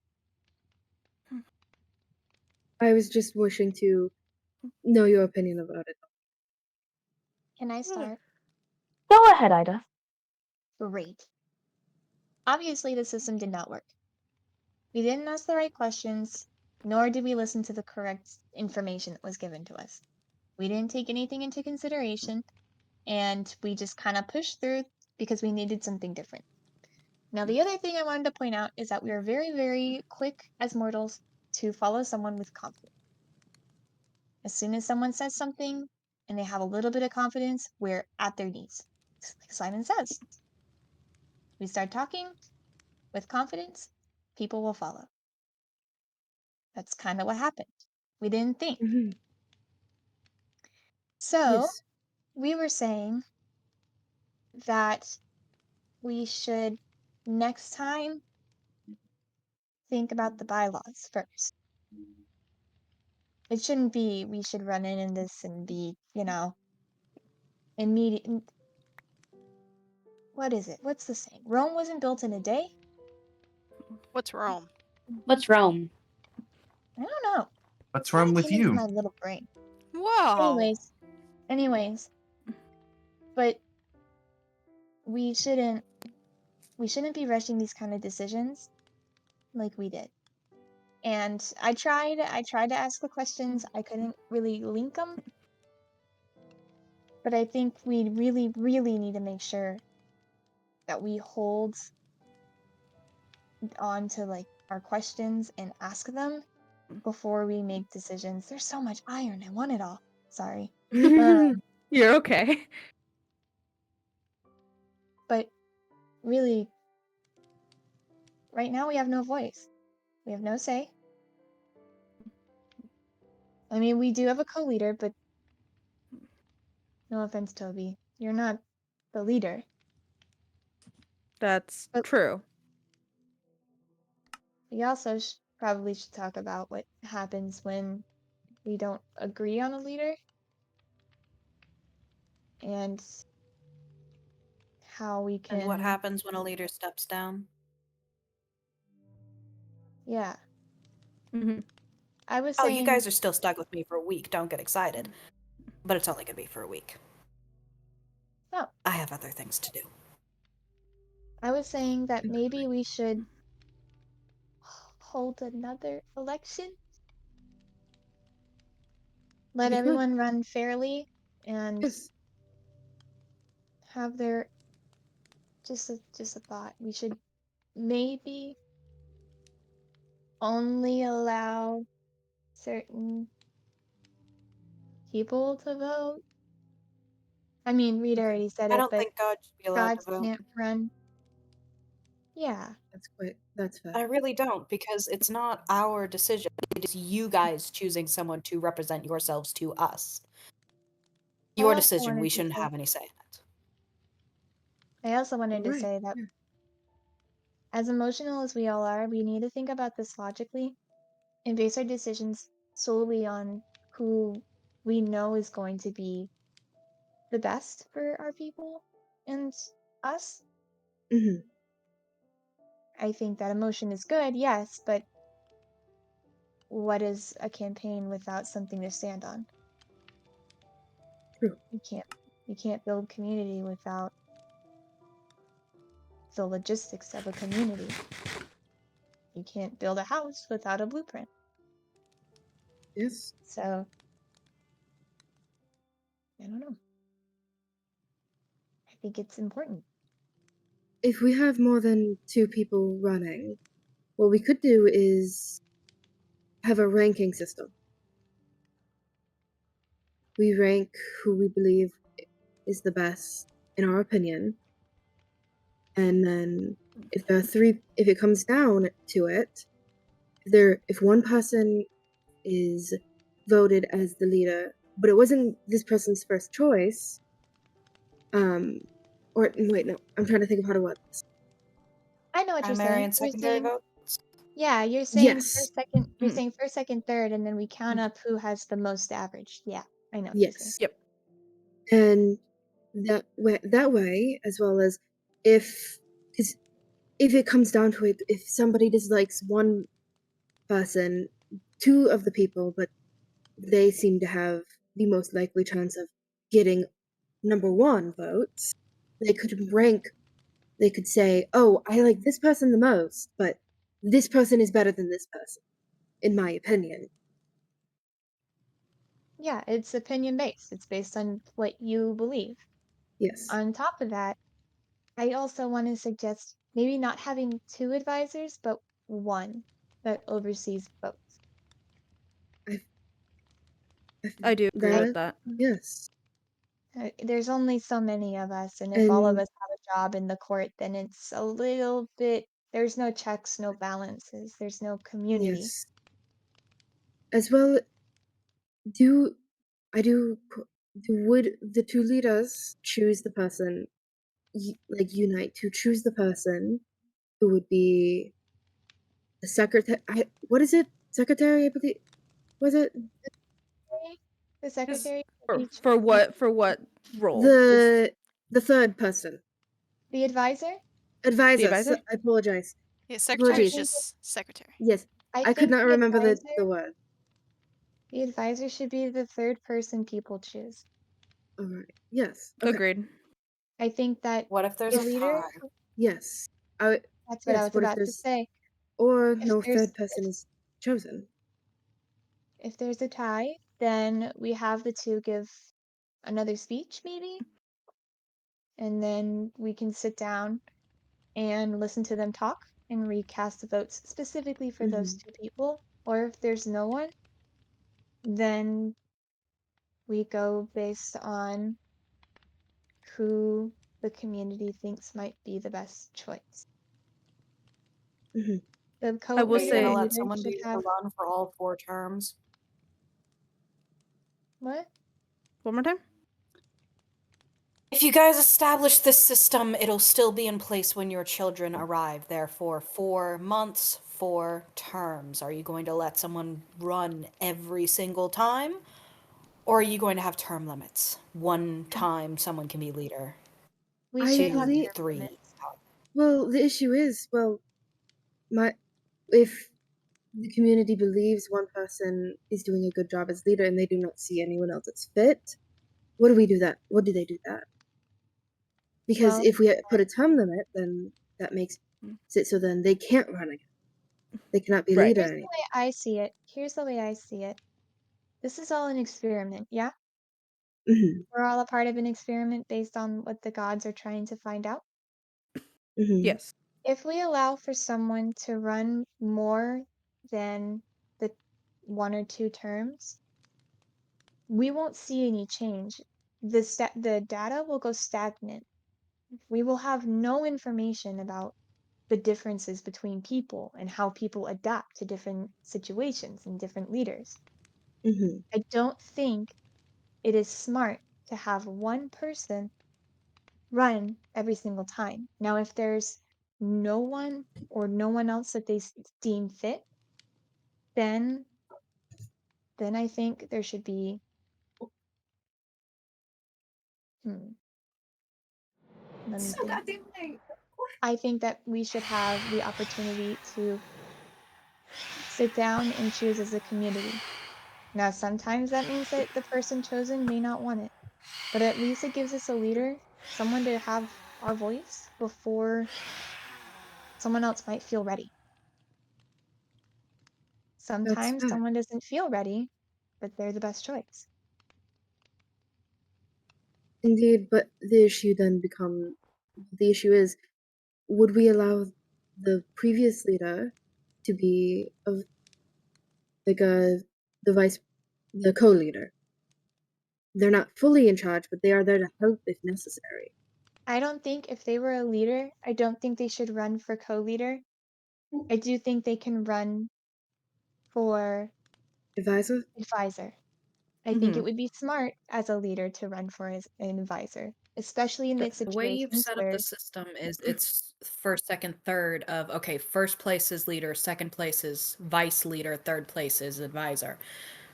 I was just wishing to know your opinion about it. Can I start? Go ahead, Ida. Great. Obviously, the system did not work. We didn't ask the right questions, nor did we listen to the correct information that was given to us. We didn't take anything into consideration, and we just kind of pushed through because we needed something different. Now, the other thing I wanted to point out is that we are very, very quick as mortals to follow someone with confidence. As soon as someone says something and they have a little bit of confidence, we're at their knees. Like Simon says. We start talking with confidence, people will follow. That's kind of what happened. We didn't think. So, we were saying that we should next time think about the bylaws first. It shouldn't be we should run in this and be, immediate. What is it? What's the saying? Rome wasn't built in a day? What's Rome? What's Rome? I don't know. What's wrong with Came into you? my little brain. Whoa. Anyways, but we shouldn't be rushing these kind of decisions like we did. And I tried to ask the questions. I couldn't really link them. But I think we really, really need to make sure that we hold on to like our questions and ask them before we make decisions. There's so much iron. I want it all. Sorry. You're okay. But really, right now we have no voice. We have no say. I mean, we do have a co-leader, but no offense, Toby, you're not the leader. That's But true. we also probably should talk about what happens when we don't agree on a leader and how we can. And what happens when a leader steps down? Yeah. Mm-hmm. I was Oh, saying. you guys are still stuck with me for a week. Don't get excited. But it's only gonna be for a week. Oh. I have other things to do. I was saying that maybe we should hold another election. Let everyone run fairly and have their just a thought. We should maybe only allow certain people to vote. I mean, Rita already said I it, don't but think God should be allowed to gods vote. can't run. Yeah. That's fair. I really don't, because it's not our decision. It is you guys choosing someone to represent yourselves to us. Your also decision. wanted We to shouldn't say- have any say in it. I also wanted to say that as emotional as we all are, we need to think about this logically and base our decisions solely on who we know is going to be the best for our people and us. Mm-hmm. I think that emotion is good, yes, but what is a campaign without something to stand on? True. You can't build community without the logistics of a community. You can't build a house without a blueprint. Yes. So I don't know. I think it's important. If we have more than 2 people running, what we could do is have a ranking system. We rank who we believe is the best in our opinion. And then if it comes down to it, if one person is voted as the leader, but it wasn't this person's first choice, or wait, no, I'm trying to think of how to word this. I know what you're Primary saying. and secondary votes? Yeah, you're saying Yes. first, second. You're saying first, second, third, and then we count up who has the most average. Yeah, I know what you're saying. Yes. Yep. And that way, as well as because if it comes down to it, if somebody dislikes one person, 2 of the people, but they seem to have the most likely chance of getting number 1 votes, they could say, "Oh, I like this person the most, but this person is better than this person, in my opinion." Yeah, it's opinion based. It's based on what you believe. Yes. On top of that, I also want to suggest maybe not having 2 advisors, but 1 that oversees both. I do agree with that. Yes. There's only so many of us, and if all of us have a job in the court, then it's a little bit. There's no checks, no balances. There's no community. Yes. As well, would the 2 leaders choose the person, unite to choose the person who would be the secretary? What is it? Secretary, I believe. Was it? The secretary For what role? The third person. The advisor? Advisor. advisor? I apologize. Yeah, secretary is Apologies. just secretary. Yes. I could think not the remember the advisor- word. The advisor should be the third person people choose. All right. Yes. Okay. Agreed. I think that What if there's the a leader. tie? Yes. That's what I was about to say. Or If no there's- third person is chosen. If there's a tie, then we have the 2 give another speech, maybe, and then we can sit down and listen to them talk and recast the votes specifically for those 2 people. Or if there's no one, then we go based on who the community thinks might be the best choice. The I will Are you gonna say let someone be able to run for all 4 terms? What? One more time? If you guys establish this system, it'll still be in place when your children arrive. Therefore, 4 months, 4 terms. Are you going to let someone run every single time? Or are you going to have term limits? 1 time someone can be leader. We should have 2, term 3. limits. Well, the issue is, if the community believes one person is doing a good job as leader and they do not see anyone else that's fit, what do we do that? What do they do that? Because Well, if we put a term limit, then that makes it so then they can't run again. They cannot be Right. leader here's the anymore. way I see it. Here's the way I see it. This is all an experiment, yeah? Mm-hmm. We're all a part of an experiment based on what the gods are trying to find out. Mm-hmm. Yes. If we allow for someone to run more than the 1 or 2 terms, we won't see any change. The data will go stagnant. We will have no information about the differences between people and how people adapt to different situations and different leaders. Mm-hmm. I don't think it is smart to have one person run every single time. Now, if there's no one or no one else that they deem fit, then I think there should be let me So think. goddamn late. I think that we should have the opportunity to sit down and choose as a community. Now, sometimes that means that the person chosen may not want it, but at least it gives us a leader, someone to have our voice before someone else might feel ready. That's Sometimes fair. someone doesn't feel ready, but they're the best choice. Indeed, but the issue is, would we allow the previous leader to be the co-leader? They're not fully in charge, but they are there to help if necessary. I don't think if they were a leader, I don't think they should run for co-leader. I do think they can run for Advisor? advisor. I think it would be smart as a leader to run for as an advisor, especially in the The way you've situations set up where the system is it's first, second, third of okay, first place is leader, second place is vice leader, third place is advisor.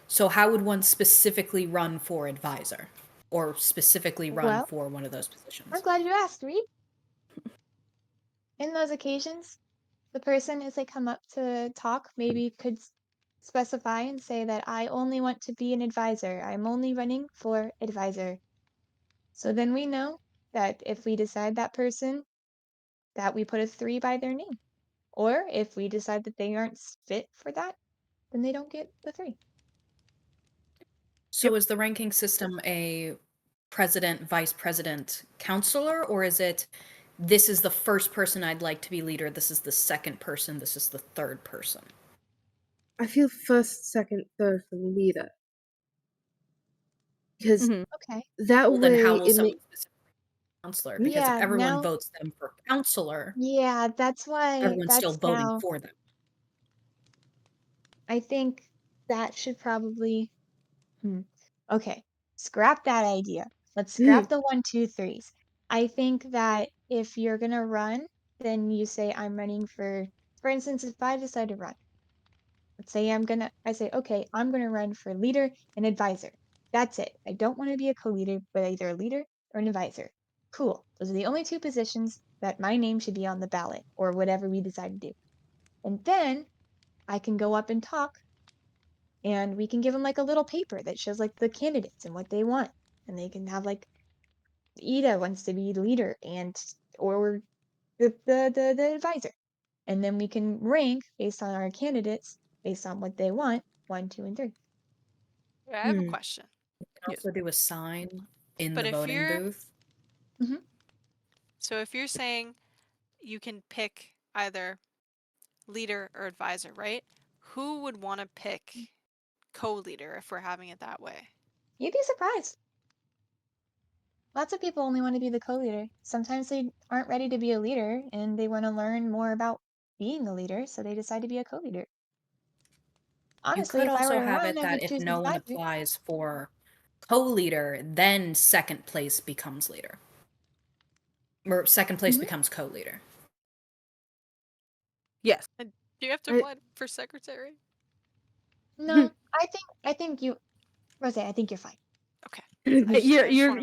So how would one specifically run for advisor? Or specifically run well, for one of those positions? I'm glad you asked, Reed. In those occasions, the person as they come up to talk maybe could specify and say that I only want to be an advisor. I'm only running for advisor. So then we know that if we decide that person, that we put a 3 by their name. Or if we decide that they aren't fit for that, then they don't get the 3. So is the ranking system a president, vice president, counselor, or is it this is the first person I'd like to be leader, this is the second person, this is the third person? I feel first, second, third for the leader. Because Okay. that Well, then how way will it someone makes specifically counselor? Because if Yeah, everyone now votes them for counselor, yeah, everyone's still that's voting now for them. I think that should probably okay. Scrap that idea. Let's scrap the 1, 2, 3s. I think that if you're gonna run, then you say I'm running for instance, if I decide to run, let's say I say, okay, I'm gonna run for leader and advisor. That's it. I don't want to be a co-leader, but either a leader or an advisor. Cool. Those are the only 2 positions that my name should be on the ballot or whatever we decide to do. And then I can go up and talk and we can give them like a little paper that shows like the candidates and what they want. And they can have like Ida wants to be the leader and or the advisor. And then we can rank based on our candidates based on what they want, 1, 2, and 3. I have a question. You can also do a sign in But the if voting you're booth. so if you're saying you can pick either leader or advisor, right? Who would want to pick co-leader if we're having it that way? You'd be surprised. Lots of people only want to be the co-leader. Sometimes they aren't ready to be a leader and they want to learn more about being a leader, so they decide to be a co-leader. You Honestly, could if I were also to have run, it I would that if choose no one advisor. applies for co-leader, then second place becomes leader. Or second place Mhm. becomes co-leader. Yes. And do you have to apply for secretary? No, I think you, Rose. I think you're fine. Okay. You're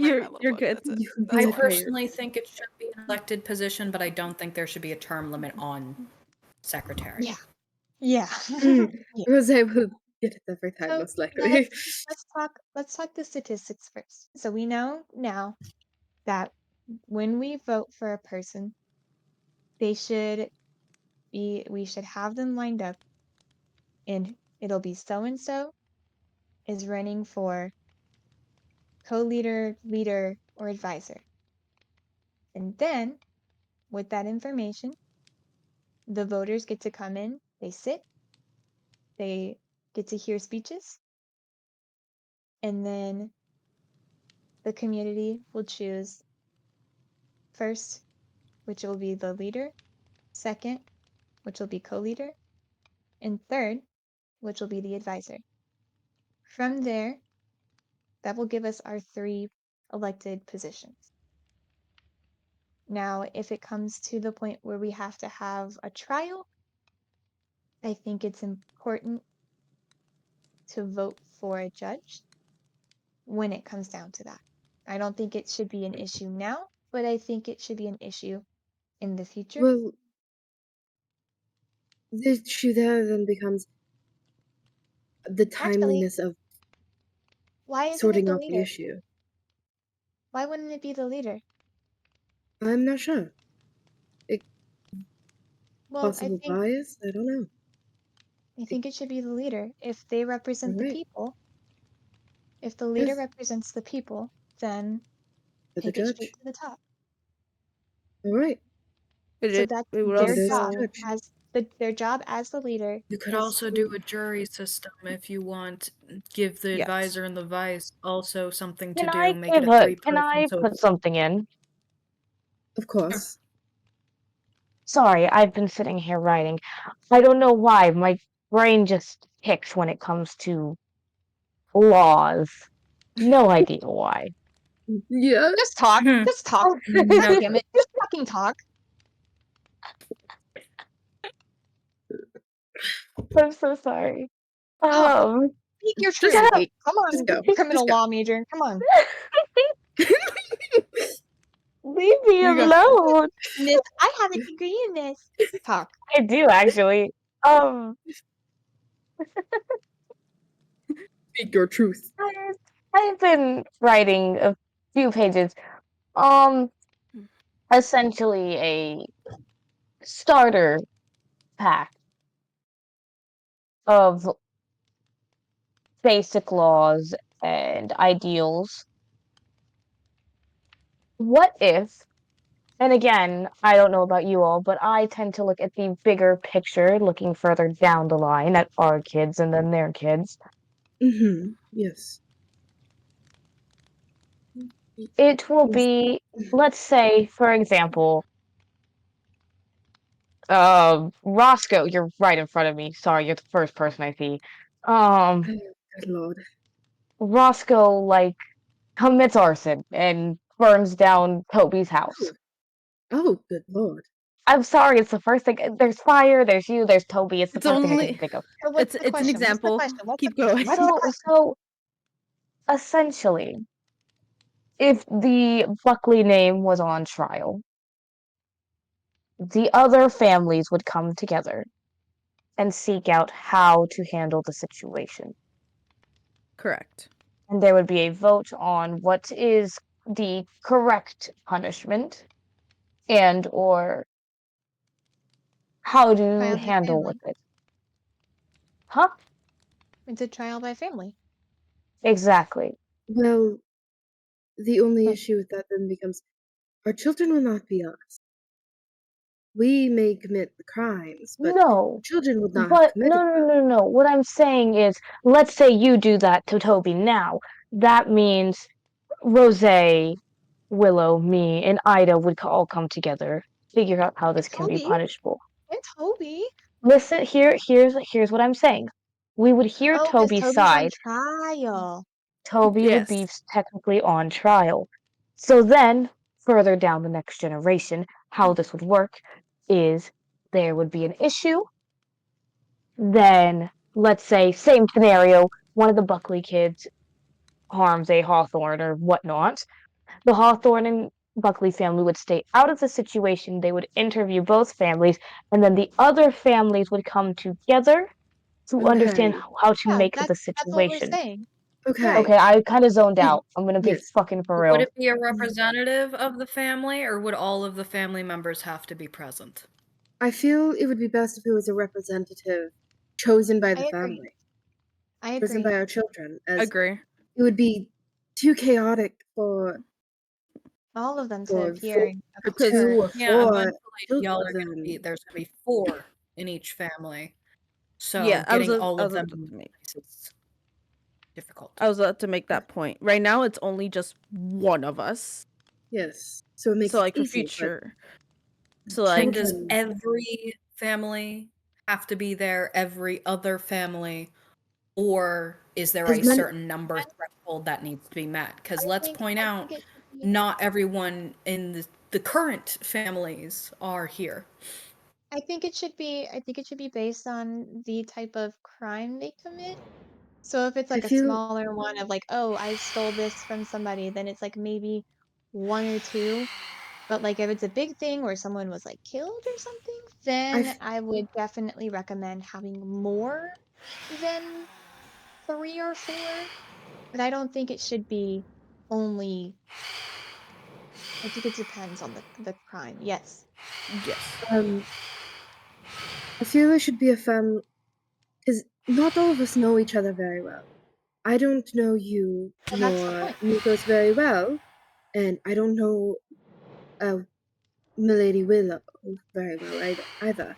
good. That's it. I That's all. personally think it should be an elected position, but I don't think there should be a term limit on secretary. Yeah. Yeah. Rose will get it every time, So most likely. let's talk the statistics first. So we know now that when we vote for a person, we should have them lined up, and it'll be so and so is running for co-leader, leader, or advisor. And then with that information, the voters get to come in, they sit, they get to hear speeches, and then the community will choose first, which will be the leader, second, which will be co-leader, and third, which will be the advisor. From there, that will give us our 3 elected positions. Now, if it comes to the point where we have to have a trial, I think it's important to vote for a judge when it comes down to that. I don't think it should be an issue now, but I think it should be an issue in the future. Well, the issue there then becomes the timeliness of Why isn't it sorting the out the leader? issue. Why wouldn't it be the leader? I'm not sure. Well, Possible bias? I don't know. I think it should be the leader. If they represent the Alright. people, if the leader Yes. represents the people, then For the take it straight judge. to the top. Alright. So that's It would their It is job the judge. as their job as the leader You could is also do a jury system if you want. Give the Yes. advisor and the vice also something to Can do. I Make it a 3-person. can I So put something in? Of course. Sorry, I've been sitting here writing. I don't know why, my brain just ticks when it comes to laws. No idea why. Yeah. Just talk. Just talk. God damn it. Just fucking talk. I'm so sorry. Speak your Just truth. speak. Come on, Just go. criminal Just go. law major. Come on. Leave me You got alone. Miss, I have a degree in this. Talk. I do actually. Speak your truth. I've been writing a few pages. Essentially a starter pack of basic laws and ideals. What if, and again, I don't know about you all, but I tend to look at the bigger picture, looking further down the line at our kids and then their kids. Yes. It will be, let's say, for example, Roscoe, you're right in front of me. Sorry, you're the first person I see. Good lord. Roscoe, like, commits arson and burns down Toby's house. Oh, good lord. I'm sorry, it's the first thing. There's fire, there's you, there's Toby. It's the It's first thing I only can think of. So what's the it's an question? example. What's the question? Keep going. What's the question? So essentially, if the Buckley name was on trial, the other families would come together and seek out how to handle the situation. Correct. And there would be a vote on what is the correct punishment and or how to Trial by handle with family. it. Huh? It's a trial by family. Exactly. Well, the only issue with that then becomes our children will not be us. We may commit the crimes, but No. children would not have But committed them. no. What I'm saying is, let's say you do that to Toby now. That means Rose, Willow, me, and Ida would all come together, figure out how this can be Toby? punishable. And Toby? Listen, here's what I'm saying. We would hear Oh, because Toby's Toby's on side. trial. Toby would be technically on trial. So then, further down the next generation, how this would work is there would be an issue. Then, let's say, same scenario, one of the Buckley kids harms a Hawthorne or whatnot. The Hawthorne and Buckley family would stay out of the situation. They would interview both families, and then the other families would come together to understand Okay. how to Yeah, make the that's what we're situation. saying. Okay. Okay, I kind of zoned out. I'm gonna be Yes. fucking for Would real. it be a representative of the family, or would all of the family members have to be present? I feel it would be best if it was a representative chosen by the I agree. family, I chosen agree. by our children, as Agree. it would be too chaotic for All of them to for appear, of Because 2 course. or Yeah, 4 eventually y'all are gonna children. be there's gonna be 4 in each family. So yeah, getting all of about them to make is difficult. I was about to make that point. Right now, it's only just one of us. Yes. So it makes So it like for easy, but future. So like And does children every family have to be there, every other family, or is there as a many certain number threshold that needs to be met? Because I let's think point I out, think it should be not everyone in the current families are here. I think it should be based on the type of crime they commit. So if it's I like a feel smaller one of like, oh, I stole this from somebody, then it's like maybe 1 or 2. But like if it's a big thing where someone was like killed or something, I then f I would definitely recommend having more than 3 or 4. But I don't think it should be only I think it depends on the crime. Yes. yes. I feel there should be a family, because not all of us know each other very well. I don't know you Well, that's the nor point. Nikos very well, and I don't know Milady Willow very well either.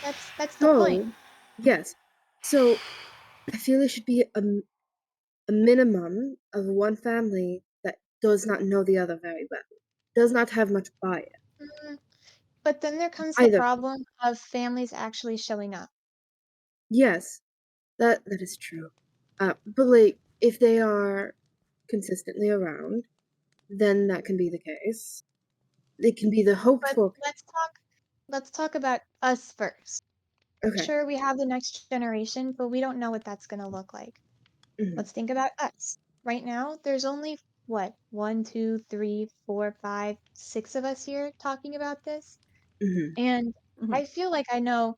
That's the point. So, yes. So I feel there should be a minimum of one family that does not know the other very well, does not have much bias. Mm, but then there comes the Either. problem of families actually showing up. Yes, that is true. But like if they are consistently around, then that can be the case. It can be the hoped But for. let's talk about us first. Okay. Sure, we have the next generation, but we don't know what that's going to look like. Mhm. Let's think about us. Right now, there's only what, 1, 2, 3, 4, 5, 6 of us here talking about this. Mhm. And Mhm. I feel like I know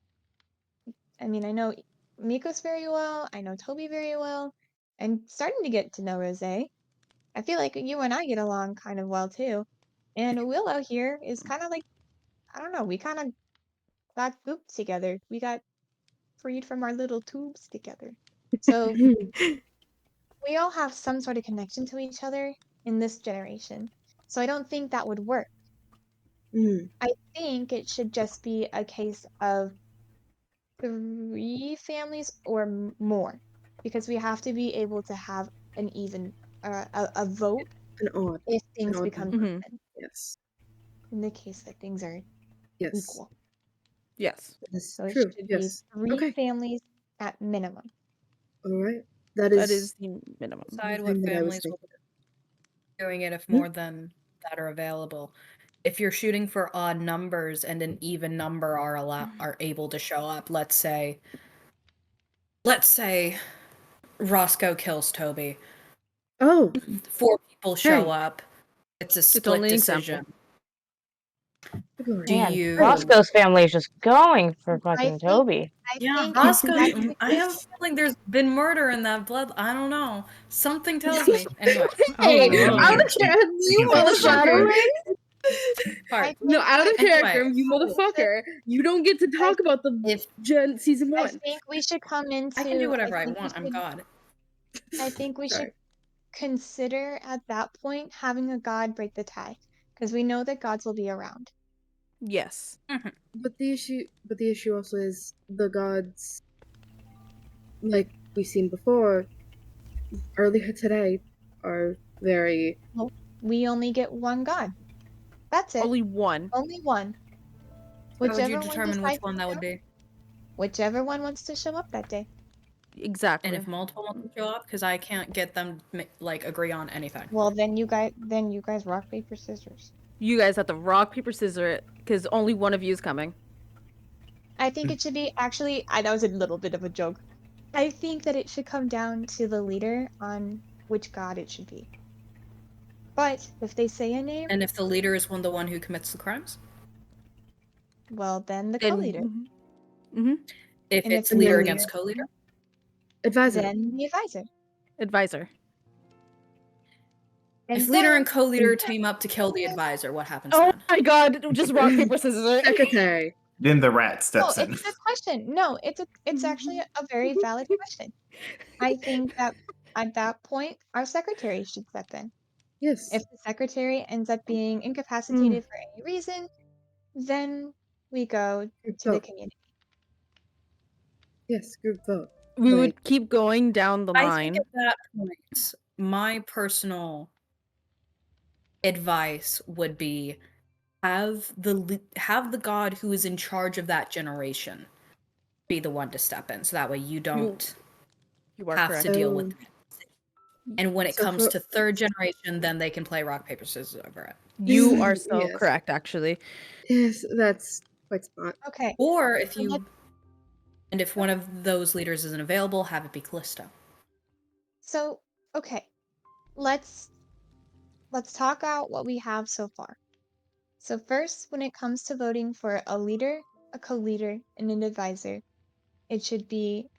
Mikos very well, I know Toby very well, and starting to get to know Rose. I feel like you and I get along kind of well too. And Willow here is kind of like, I don't know, we kind of got gooped together. We got freed from our little tubes together. So we all have some sort of connection to each other in this generation. So I don't think that would work. Mhm. I think it should just be a case of 3 families or more, because we have to be able to have an even a vote if An things odd become number. Mhm. even. Yes. In the case that things are Yes. equal. Yes. That's So it true. should be Yes. 3 Okay. families at minimum. All right. That That is is the minimum. the Decide what thing that I was families will thinking. be doing it if Hmm? more than that are available. If you're shooting for odd numbers and an even number are able to show up, let's say Roscoe kills Toby. Oh. 4 people show Hey. up. It's a It's split only an example. decision. Good Do Man, you Roscoe's family is just going for I fucking think Toby. Yeah, if Roscoe, that's the I have a case, feeling there's been murder in that blood. I don't know. Something tells me. Anyway. Hey, Oh, out of character, you motherfucker! I No, think out of character, Anyway, you motherfucker. You don't get to I talk about the if season I 1. think we should come I can do into whatever I want, I'm God. I think we should Sorry. consider at that point having a god break the tie, because we know that gods will be around. Yes. But the issue also is the gods, like we've seen before, earlier today, are very. Well, we only get one god. That's it. Only one. Only one. How would you Whichever one determine which decides one to that would show, be? whichever one wants to show up that day. Exactly. And if multiple want to show up, because I can't get them like agree on anything. Well, then you guys rock paper scissors. You guys have to rock paper scissors it because only one of you is coming. I think it should be actually. That was a little bit of a joke. I think that it should come down to the leader on which god it should be. But if they say a name, And if the leader is the one who commits the crimes, well, then the co-leader. if And it's the leader co-leader- against co-leader, Advisor. Then the advisor. Advisor. And if leader then- and co-leader team up to kill the advisor, what happens Oh then? my god, just rock, paper, scissors it. Secretary. Then the rat Oh, steps in. it's a good question. No, it's actually a very valid question. I think that at that point, our secretary should step in. Yes. If the secretary ends up being incapacitated for any reason, then we go to the vote. community. Yes, group vote. We Like, would keep going down the I line. think at that point, my personal advice would be have the god who is in charge of that generation be the one to step in, so that way you don't You are have correct. to deal with it. And when it So comes for- to third generation, then they can play rock paper scissors over it. You are so Yes. correct, actually. Yes, that's quite smart. Okay. Or if So you, and if one of those leaders isn't available, have it be Callisto. So, okay. Let's talk out what we have so far. So first, when it comes to voting for a leader, a co-leader, and an advisor, it should be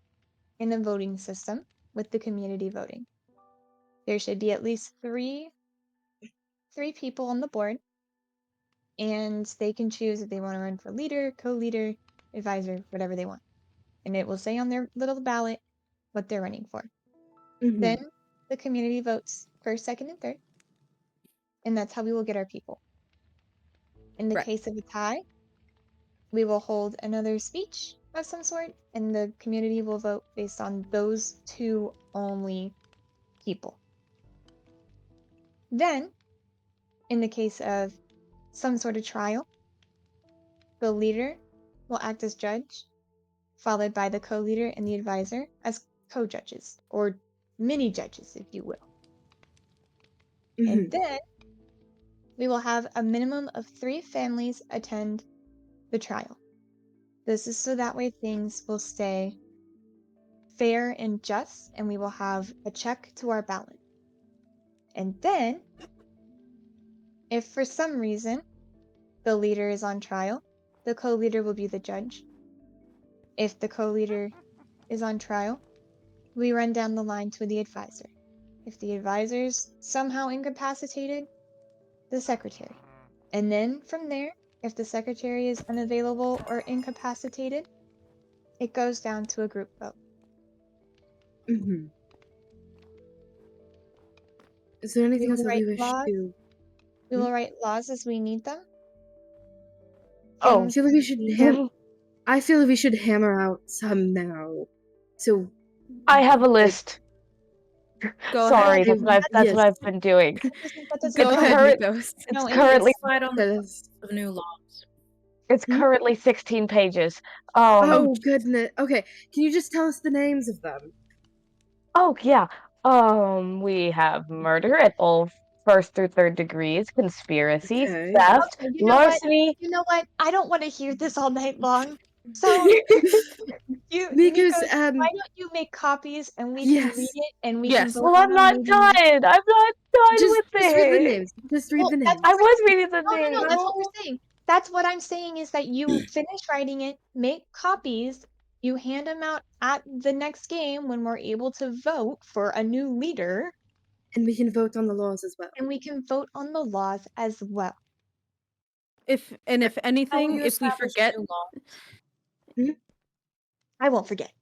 in a voting system with the community voting. There should be at least three people on the board, and they can choose if they want to run for leader, co-leader, advisor, whatever they want. And it will say on their little ballot what they're running for. Mhm. Then the community votes first, second, and third. And that's how we will get our people. In the Right. case of a tie, we will hold another speech of some sort, and the community will vote based on those two only people. Then, in the case of some sort of trial, the leader will act as judge, followed by the co-leader and the advisor as co-judges, or mini-judges, if you will. And then, we will have a minimum of 3 families attend the trial. This is so that way things will stay fair and just, and we will have a check to our balance. And then, if for some reason the leader is on trial, the co-leader will be the judge. If the co-leader is on trial, we run down the line to the advisor. If the advisor's somehow incapacitated, the secretary. And then from there, if the secretary is unavailable or incapacitated, it goes down to a group vote. Is there anything We else will that write we wish laws. to? We will write laws as we need them. Oh. I feel like we should I feel like we should hammer out some now. So I have a list. Go Sorry, ahead. that's what I've been doing. Go ahead, Nikos. It's currently Of new laws. it's currently 16 pages. Oh goodness. Okay, can you just tell us the names of them? Oh yeah. We have murder at all first through third degrees, conspiracy, Okay. theft, Okay, you know what? larceny. You know what? I don't want to hear this all night long. So Because, Nikos, why don't you make copies and we can read Yes. it and we can vote Well, on I'm them not maybe- done. I'm not done Just with read the it. names. Just read the Well, names. I was reading the No, names. that's what we're saying. That's what I'm saying is that you finish writing it, make copies, you hand them out at the next game when we're able to vote for a new leader. And we can vote on the laws as well. And we can vote on the laws as well. If anything, you if we establish forget, new laws? I won't forget.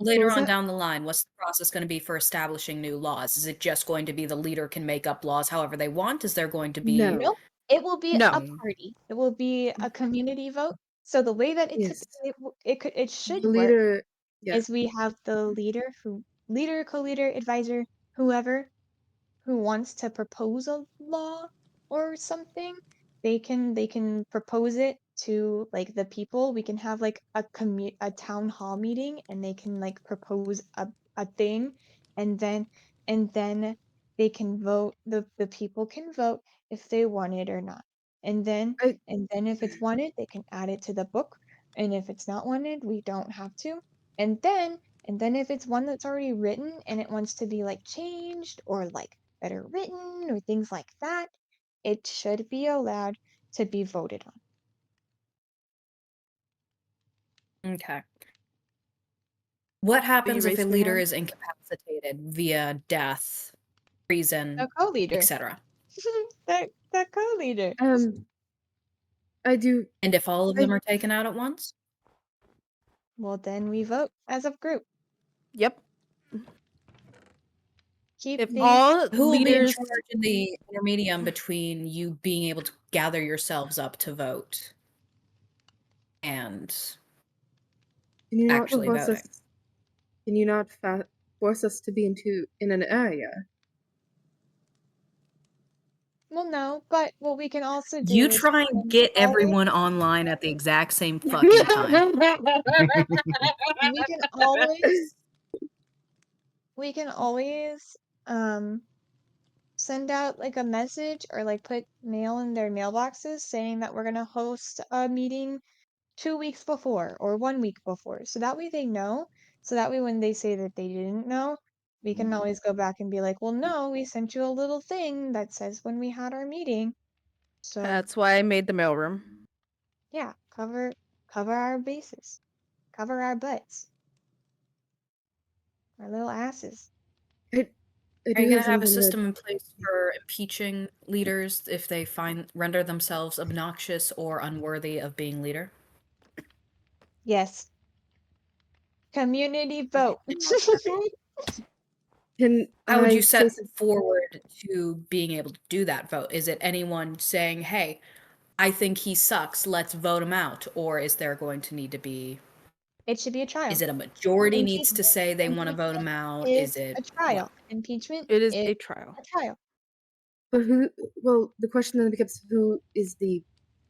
Later was on that? down the line, what's the process going to be for establishing new laws? Is it just going to be the leader can make up laws however they want? Is there going to be No. Nope. It will be No. a party. It will be a community vote. So the way that Yes. it should The work leader. Yeah. is we have the leader, co-leader, advisor, whoever who wants to propose a law or something. They can propose it to like the people. We can have like a town hall meeting, and they can like propose a thing, and then they can vote. The people can vote if they want it or not. And then if it's wanted, they can add it to the book. And if it's not wanted, we don't have to. And then if it's one that's already written and it wants to be like changed or like better written or things like that, it should be allowed to be voted on. Okay. What happens if a raising your leader hand? is incapacitated via death, treason, The co-leader. etc.? the co-leader. I do. And if all of them are taken out at once? Well, then we vote as a group. Yep. Keep If things. all Who will be in leaders charge in the intermedium between you being able to gather yourselves up to vote and Can you not actually force voting? us? Can you not force us to be in an area? Well, no, but what we can also do You is try and get everyone online at the exact same fucking time. we can always send out like a message or like put mail in their mailboxes saying that we're gonna host a meeting 2 weeks before or 1 week before, so that way they know. So that way when they say that they didn't know, we can always go back and be like, well, no, we sent you a little thing that says when we had our meeting. So That's why I made the mailroom. yeah, cover our bases, cover our butts, our little asses. I Are you do going to have a something that system in place for impeaching leaders if they render themselves obnoxious or unworthy of being leader? Yes. Community vote. How would you say set forward to being able to do that vote? Is it anyone saying, hey, I think he sucks, let's vote him out? Or is there going to need to be... It should be a trial. Is it a majority needs to say they want to vote him out? Is Is it a trial. what? Impeachment It is is a trial. a trial. But who? Well, the question then becomes who is the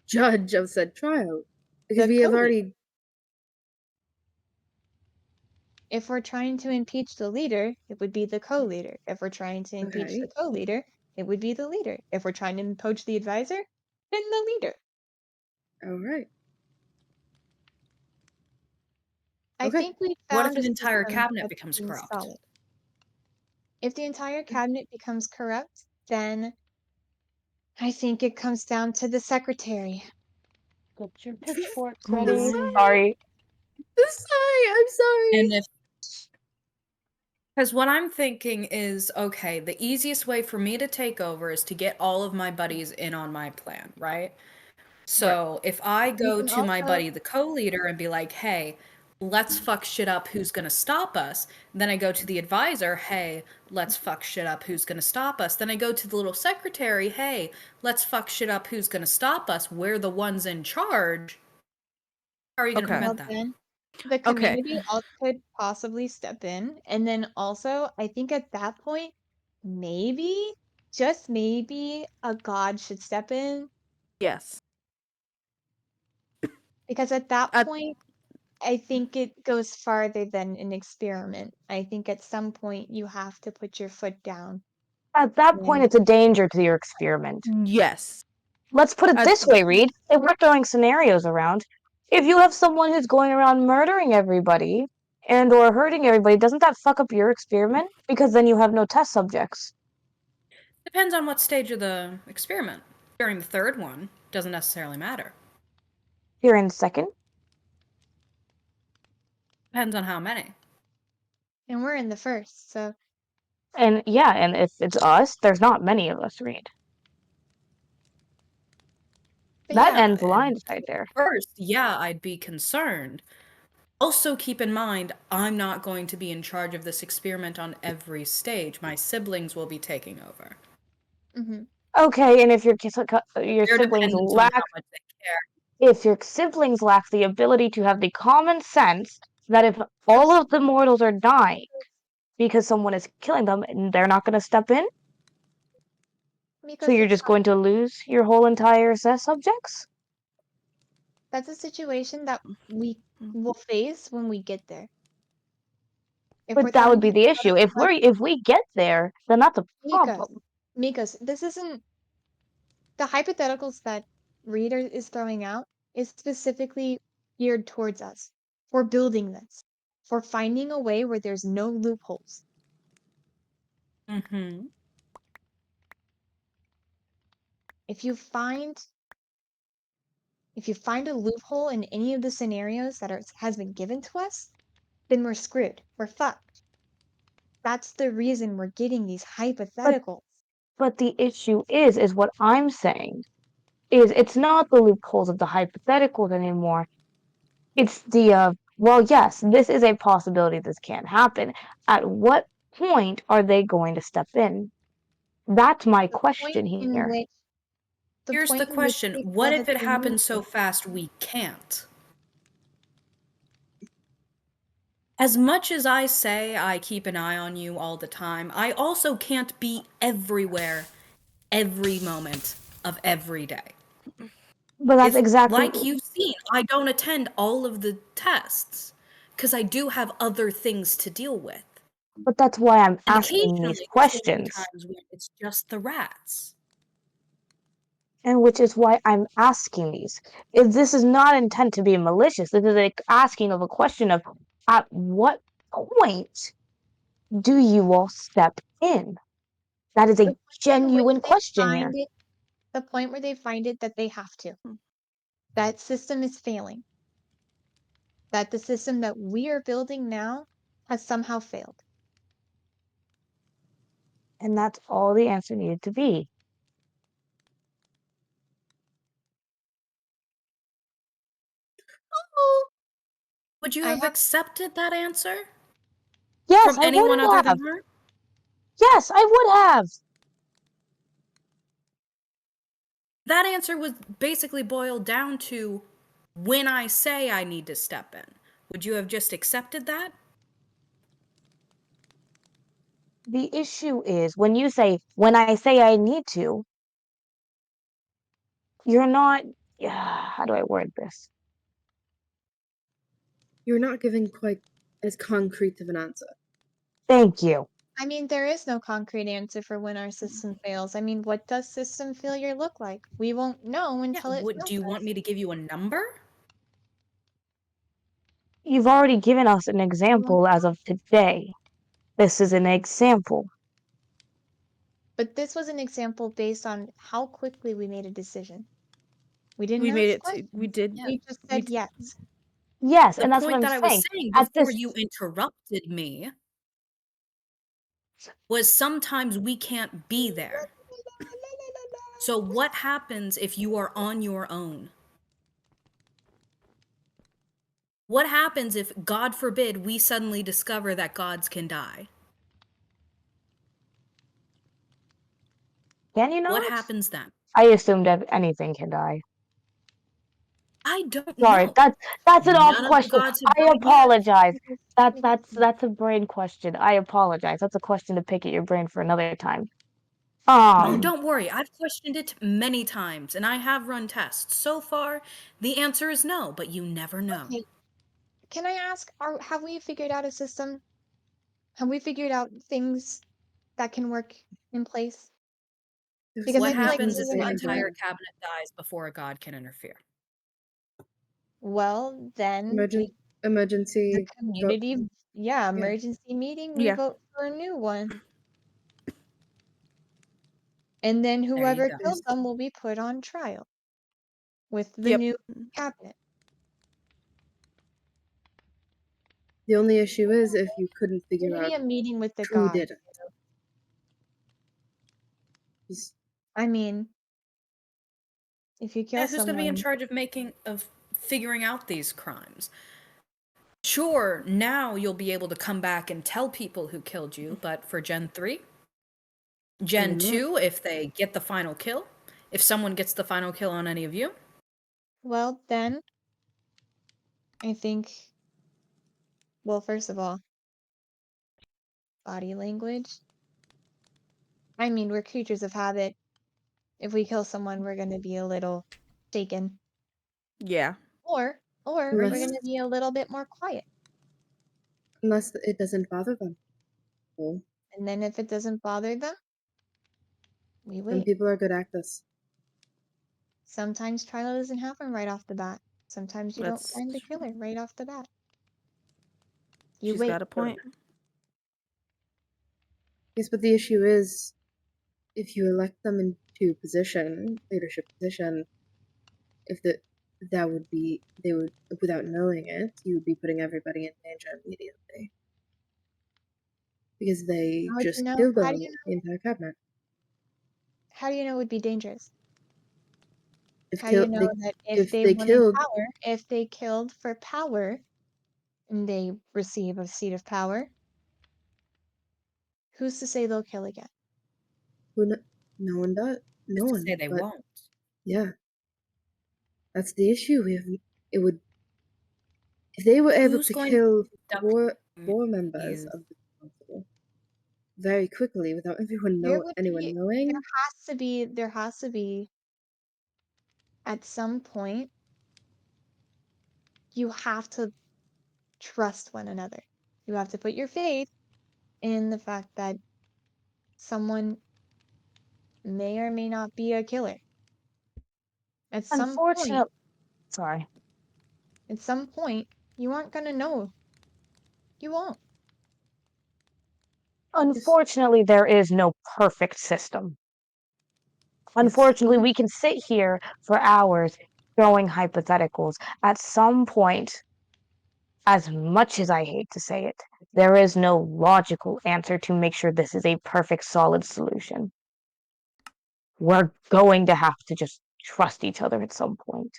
judge of said trial? Because The we have co-leader. already. If we're trying to impeach the leader, it would be the co-leader. If we're trying to impeach the co-leader, it would be the leader. If we're trying to impeach the advisor, then the leader. All right. I think we What found if an a entire system cabinet that becomes seems corrupt? solid. If the entire cabinet becomes corrupt, then I think it comes down to the secretary. Get your pitchforks Oh ready. my. Sorry. I'm sorry. And if... Because what I'm thinking is, okay, the easiest way for me to take over is to get all of my buddies in on my plan, right? So if I go to my buddy, the co-leader, and be like, hey, let's fuck shit up, who's gonna stop us? Then I go to the advisor, hey, let's fuck shit up, who's gonna stop us? Then I go to the little secretary, hey, let's fuck shit up, who's gonna stop us? We're the ones in charge. How are you gonna prevent that? Then the community also could possibly step in, and then also I think at that point, maybe, just maybe, a god should step in. Yes. Because at that point, I think it goes farther than an experiment. I think at some point you have to put your foot down. At that point, it's a danger to your experiment. Yes. Let's put it this way, Reed. If we're throwing scenarios around, if you have someone who's going around murdering everybody and or hurting everybody, doesn't that fuck up your experiment? Because then you have no test subjects. Depends on what stage of the experiment. During the third one, doesn't necessarily matter. Here in the second. Depends on how many. And we're in the first, so. And yeah, and if it's us, there's not many of us, Reed. That ends the line right there. First, yeah, I'd be concerned. Also, keep in mind, I'm not going to be in charge of this experiment on every stage. My siblings will be taking over. Okay, and if your Their siblings dependence on lack, how much they care. if your siblings lack the ability to have the common sense that if all of the mortals are dying because someone is killing them, and they're not going to step in, so you're just going to lose your whole entire set of subjects? That's a situation that we will face when we get there. If we're But that would throwing be the issue. If we get there, then that's a problem. Mikas, this isn't the hypotheticals that Reader is throwing out is specifically geared towards us. For building this. For finding a way where there's no loopholes. Mm-hmm. If you find a loophole in any of the scenarios that has been given to us, then we're screwed. We're fucked. That's the reason we're getting these hypotheticals. But the issue is what I'm saying is it's not the loopholes of the hypotheticals anymore. It's the well, yes, this is a possibility this can't happen. At what point are they going to step in? That's my question here. Here's the question. What if it happens so fast we can't? As much as I say I keep an eye on you all the time, I also can't be everywhere, every moment of every day. But that's exactly Like you've seen, I don't attend all of the tests because I do have other things to deal with. But that's why I'm And asking these occasionally there's gonna be questions. times when it's just the rats. And which is why I'm asking these. This is not intent to be malicious. This is like asking of a question of at what point do you all step in? That is a genuine question here. The point where they find it that they have to. That system is failing. That the system that we are building now has somehow failed. And that's all the answer needed to be. Would you have accepted that answer? Yes, From I anyone would other have. than her? Yes, I would have. That answer was basically boiled down to when I say I need to step in. Would you have just accepted that? The issue is when you say, when I say I need to, you're not, how do I word this? You're not giving quite as concrete of an answer. Thank you. I mean, there is no concrete answer for when our system fails. I mean, what does system failure look like? We won't know until it fails. Do you want me to give you a number? You've already given us an example as of today. This is an example. But this was an example based on how quickly we made a decision. We didn't We made ask it. questions. We did. We just said yes. Yes, The and that's what point I'm that I was saying. saying At before this, you interrupted me was sometimes we can't be there. So what happens if you are on your own? What happens if, God forbid, we suddenly discover that gods can die? Can you not? What happens then? I assumed that anything can die. I don't Sorry, know. that's an off None of the question. gods have I died yet. apologize. That's a brain question. I apologize. That's a question to pick at your brain for another time. Oh, don't worry. I've questioned it many times, and I have run tests. So far, the answer is no, but you never know. Okay. Can I ask, have we figured out a system? Have we figured out things that can work in place? Because What I feel like happens if moving the into entire cabinet dies before a god can interfere? well, then the Emergency vote. community, emergency meeting, we Yeah. vote for a new one. And then you whoever go. killed them will be put on trial with the new cabinet. The only issue is if you couldn't figure Maybe out a meeting with the who gods. did it. I mean, if you kill Yeah, who's going to be in someone, charge of figuring out these crimes? Sure, now you'll be able to come back and tell people who killed you, but for Gen 3? Gen 2, if they get the final kill? If someone gets the final kill on any of you? well, then I think, well, first of all, body language. I mean, we're creatures of habit. If we kill someone, we're going to be a little shaken. Yeah. Or we're Unless gonna be a little bit more quiet. unless it doesn't bother them. Well, And then if it doesn't bother them, we some wait. people are good at this. Sometimes trial doesn't happen right off the bat. Sometimes you don't That's find the killer right off the bat. You She's wait. got a point. Yes, but the issue is, if you elect them into leadership position, if that would be, they would, without knowing it, you would be putting everybody in danger immediately. Because they How would just you know? killed How do you the entire cabinet. How do you know it would be dangerous? If How do you kill, know that if they they wanted killed, power, if they killed for power, and they receive a seat of power, who's to say they'll kill again? no one does. No Who's to one. say they but won't? yeah, that's the issue. It would, if they were able Who's to going kill to four members you? of the council very quickly without anyone There would be, knowing. there has to be, at some point, you have to trust one another. You have to put your faith in the fact that someone may or may not be a killer. At some point, Sorry. You aren't gonna know. You won't. Unfortunately, there is no perfect system. Unfortunately, we can sit here for hours throwing hypotheticals. At some point, as much as I hate to say it, there is no logical answer to make sure this is a perfect, solid solution. We're going to have to just trust each other at some point.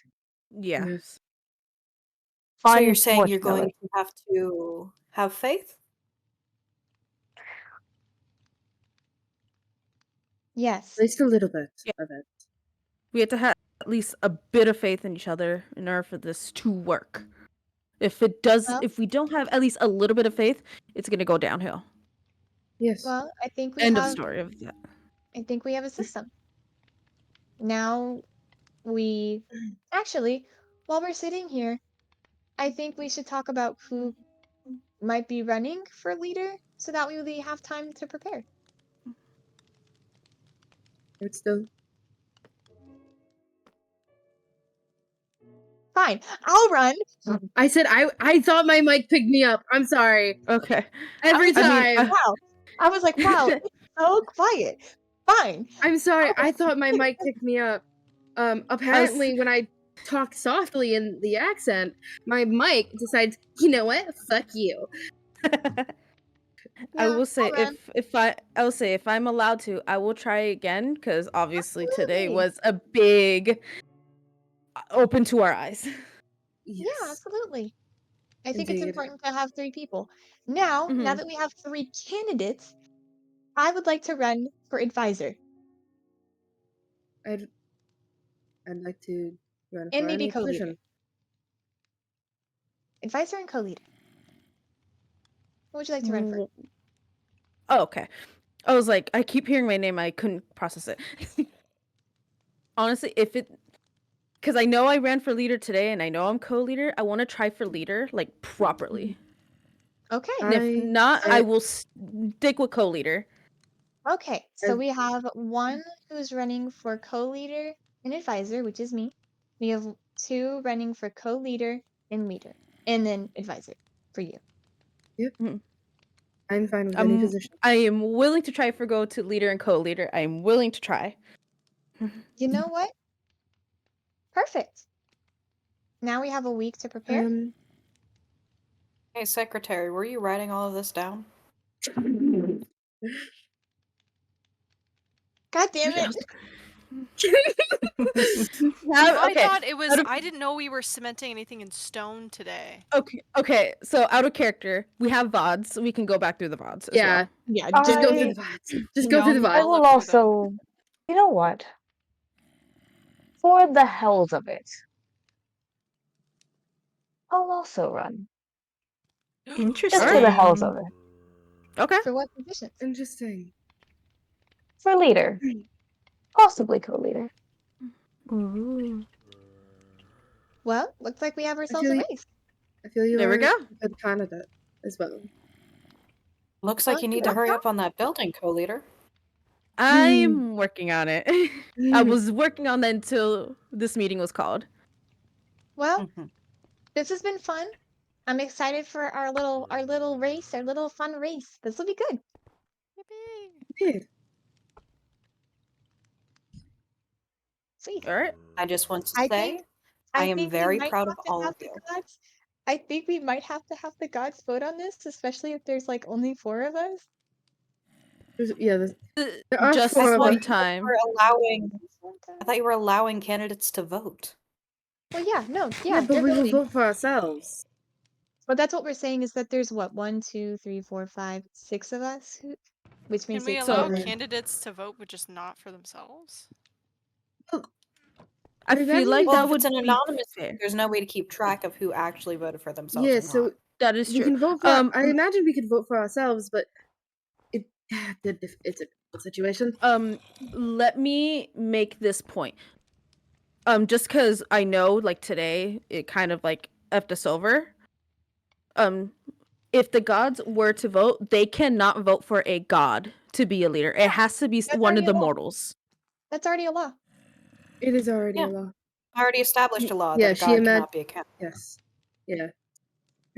Yes. So you're saying you're going Unfortunately. to have to have faith? Yes. At least a little bit of it. We have to have at least a bit of faith in each other in order for this to work. If it does, Well- if we don't have at least a little bit of faith, it's gonna go downhill. Yes. Well, I think we End of have story of that. I think we have a system. Now we actually, while we're sitting here, I think we should talk about who might be running for leader so that we have time to prepare. It's still Fine. I'll run. I said I thought my mic picked me up. I'm sorry. Okay. Every time. Wow. I was like, wow, it's so quiet. Fine. I'm sorry. I thought my mic picked me up. Apparently when I talk softly in the accent, my mic decides, you know what? Fuck you. I will say I'll run. I will say if I'm allowed to, I will try again because obviously today Absolutely. was a big open to our eyes. Yeah, absolutely. I think it's Indeed. important to have 3 people. Now Mhm. that we have 3 candidates, I would like to run for advisor. I'd like to run And for maybe any co-leader. position. Advisor and co-leader. What would you like to run for? Oh, okay. I was like, I keep hearing my name, I couldn't process it. Honestly, because I know I ran for leader today and I know I'm co-leader, I want to try for leader, like, properly. Okay. And if not, I will stick with co-leader. Okay, so we have one who's running for co-leader and advisor, which is me. We have 2 running for co-leader and leader, and then advisor for you. Yep. I'm fine with any position. I am willing to try for go to leader and co-leader. I am willing to try. You know what? Perfect. Now we have a week to prepare. Hey, secretary, were you writing all of this down? God damn it. I Okay, thought it was. out of- I didn't know we were cementing anything in stone today. Okay. So out of character, we have VODs. So we can go back through the VODs as Yeah. well. Yeah, just go through the VODs. Just go through the VODs. I will also, you know what? For the hells of it, I'll also run. Interesting. Just for the hells of it. Okay. For what positions? Interesting. For leader. Possibly co-leader. Ooh. Well, looks like we have ourselves a feel race. I feel you There we are go. a good candidate as well. Looks like you need to hurry up on that building, co-leader. I'm working on it. I was working on that until this meeting was called. Well, this has been fun. I'm excited for our little race, our little fun race. This will be good. Indeed. Sweet. All right. I just want to I say, think I I am think we very might proud have of to all have of the you. gods. I think we might have to have the gods vote on this, especially if there's like only 4 of us. There are Just 4 of one us. time. I thought you were allowing candidates to vote. Well, yeah, no, Yeah, but they're we will voting. vote for ourselves. But that's what we're saying is that there's what 1, 2, 3, 4, 5, 6 of us, which Can means we it's allow seven. candidates to vote, but just not for themselves? I feel like Well, that if would it's an be anonymous, fair. there's no way to keep track of who actually voted for themselves Yeah, or so not. That is we true. can vote for. I imagine we could vote for ourselves, but it's a difficult situation. Let me make this point. Just because I know, like today, it kind of like effed us over. If the gods were to vote, they cannot vote for a god to be a leader. It has to be That's one already of the a law. mortals. That's already a law. It is already Yeah. a law. I already established a law Yeah, that a she god cannot be a cat. Yes. Yeah.